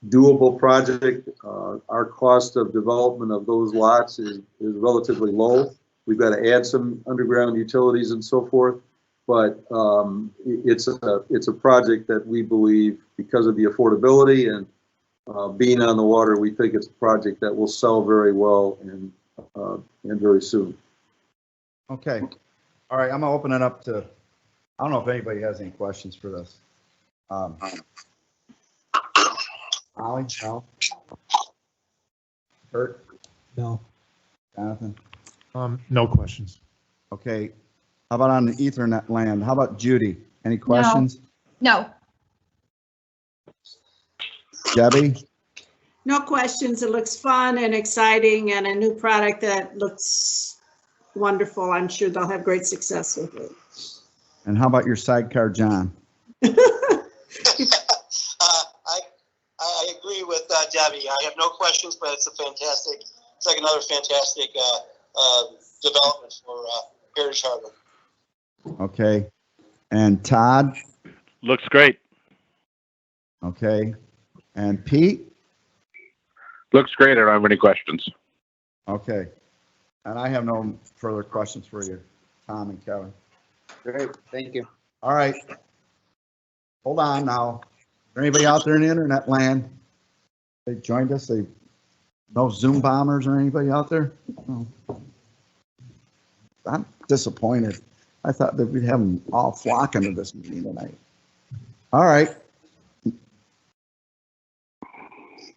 S19: doable project. Our cost of development of those lots is relatively low. We've got to add some underground utilities and so forth, but it's a project that we believe, because of the affordability and being on the water, we think it's a project that will sell very well and very soon.
S6: Okay. All right, I'm gonna open it up to, I don't know if anybody has any questions for this. Ollie, no? Kurt?
S9: No.
S6: Jonathan?
S9: No questions.
S6: Okay. How about on the Ethernet land? How about Judy? Any questions?
S4: No.
S6: Debbie?
S5: No questions. It looks fun and exciting and a new product that looks wonderful. I'm sure they'll have great success with it.
S6: And how about your sidecar, John?
S12: I agree with Debbie. I have no questions, but it's like another fantastic development for Heritage Harbor.
S6: Okay. And Todd?
S8: Looks great.
S6: Okay. And Pete?
S1: Looks great. I don't have any questions.
S6: Okay. And I have no further questions for you, Tom and Kevin.
S18: Great, thank you.
S6: All right. Hold on now. Is there anybody out there in the internet land? They joined us. No Zoom bombers or anybody out there? No. I'm disappointed. I thought that we'd have them all flocking to this meeting tonight. All right.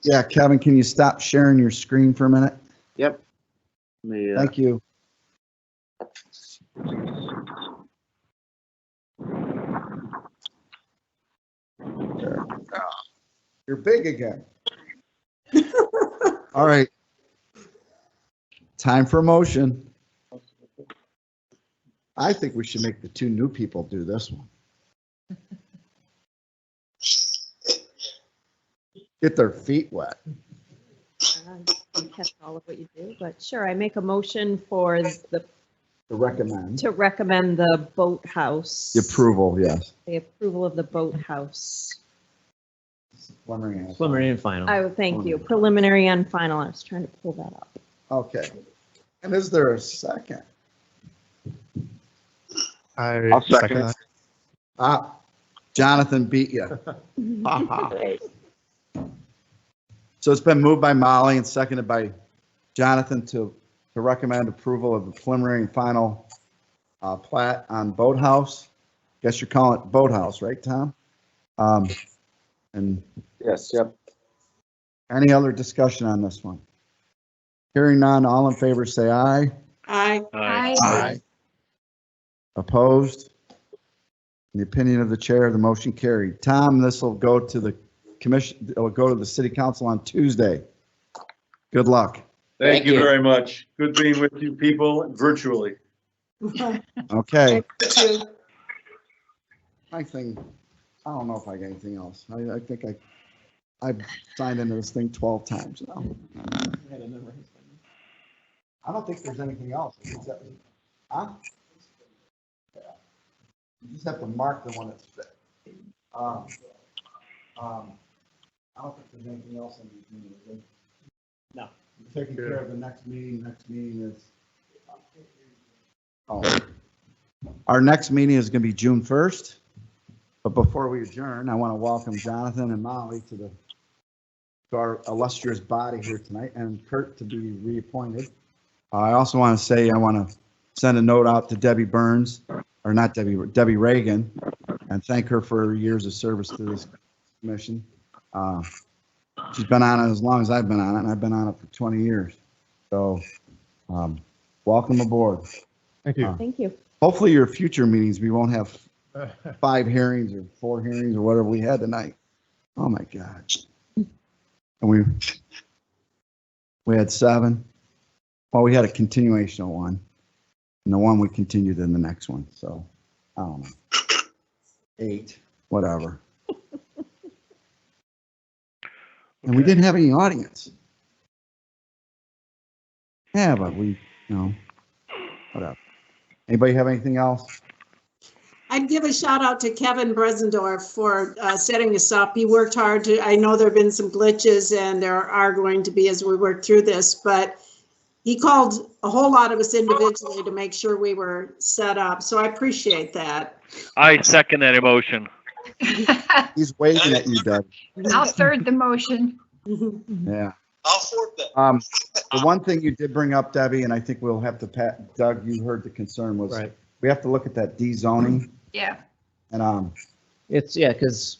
S6: Yeah, Kevin, can you stop sharing your screen for a minute?
S18: Yep.
S6: Thank you. You're big again. All right. Time for motion. I think we should make the two new people do this one. Get their feet wet.
S10: Catch all of what you do, but sure, I make a motion for
S6: To recommend.
S10: to recommend the boathouse.
S6: The approval, yes.
S10: The approval of the boathouse.
S2: Preliminary and final.
S10: Oh, thank you. Preliminary and final. I was trying to pull that up.
S6: Okay. And is there a second?
S9: I'll second that.
S6: Jonathan beat you. So it's been moved by Molly and seconded by Jonathan to recommend approval of the preliminary and final plat on Boathouse. Guess you're calling it Boathouse, right, Tom? And
S18: yes, yep.
S6: Any other discussion on this one? Hearing none, all in favor say aye.
S5: Aye.
S6: Aye. Opposed? In the opinion of the chair, the motion carried. Tom, this will go to the commission, it will go to the city council on Tuesday. Good luck.
S19: Thank you very much. Good being with you people virtually.
S6: Okay. I think, I don't know if I got anything else. I think I've signed into this thing 12 times now. I don't think there's anything else. Except, huh? You just have to mark the one that's fit. I don't think there's anything else in these meetings. Is there? No. We're taking care of the next meeting. Next meeting is. Oh. Our next meeting is going to be June 1st. But before we adjourn, I want to welcome Jonathan and Molly to our illustrious body here tonight, and Kurt to be reappointed. I also want to say I want to send a note out to Debbie Burns, or not Debbie Reagan, and thank her for her years of service to this commission. She's been on it as long as I've been on it, and I've been on it for 20 years. So welcome aboard.
S9: Thank you.
S10: Thank you.
S6: Hopefully your future meetings, we won't have 5 hearings or 4 hearings or whatever we had tonight. Oh my God. And we had 7. Well, we had a continuation of 1. And the one we continued in the next one, so, I don't know. 8, whatever. And we didn't have any audience. Yeah, but we, whatever. Anybody have anything else?
S5: I'd give a shout out to Kevin Bresendorf for setting this up. He worked hard to, I know there've been some glitches and there are going to be as we work through this, but he called a whole lot of us individually to make sure we were set up. So I appreciate that.
S8: I second that emotion.
S6: He's waving at you, Doug.
S4: I'll third the motion.
S6: Yeah.
S12: I'll fourth that.
S6: The one thing you did bring up, Debbie, and I think we'll have to, Doug, you heard the concern was,
S2: Right.
S6: we have to look at that D-zoning.
S4: Yeah.
S6: And,
S2: It's, yeah, because,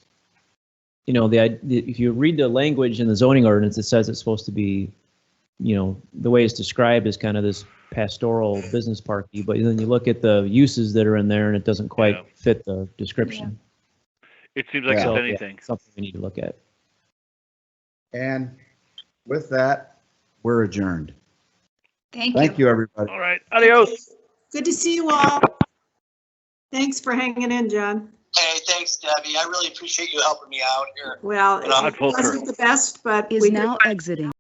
S2: if you read the language in the zoning ordinance, it says it's supposed to be, the way it's described is kind of this pastoral business parky, but then you look at the uses that are in there and it doesn't quite fit the description.
S8: It seems like
S2: So,
S8: it's
S2: yeah,
S8: anything.
S2: something we need to look at.
S6: and with that, we're adjourned.
S4: Thank you.
S6: Thank you, everybody.
S8: All right. Adios.
S5: Good to see you all. Thanks for hanging in, John.
S12: Hey, thanks, Debbie. I really appreciate you helping me out here.
S5: Well,
S8: Not
S5: it
S8: full
S5: wasn't the best, but
S3: Is
S5: we
S3: now exiting.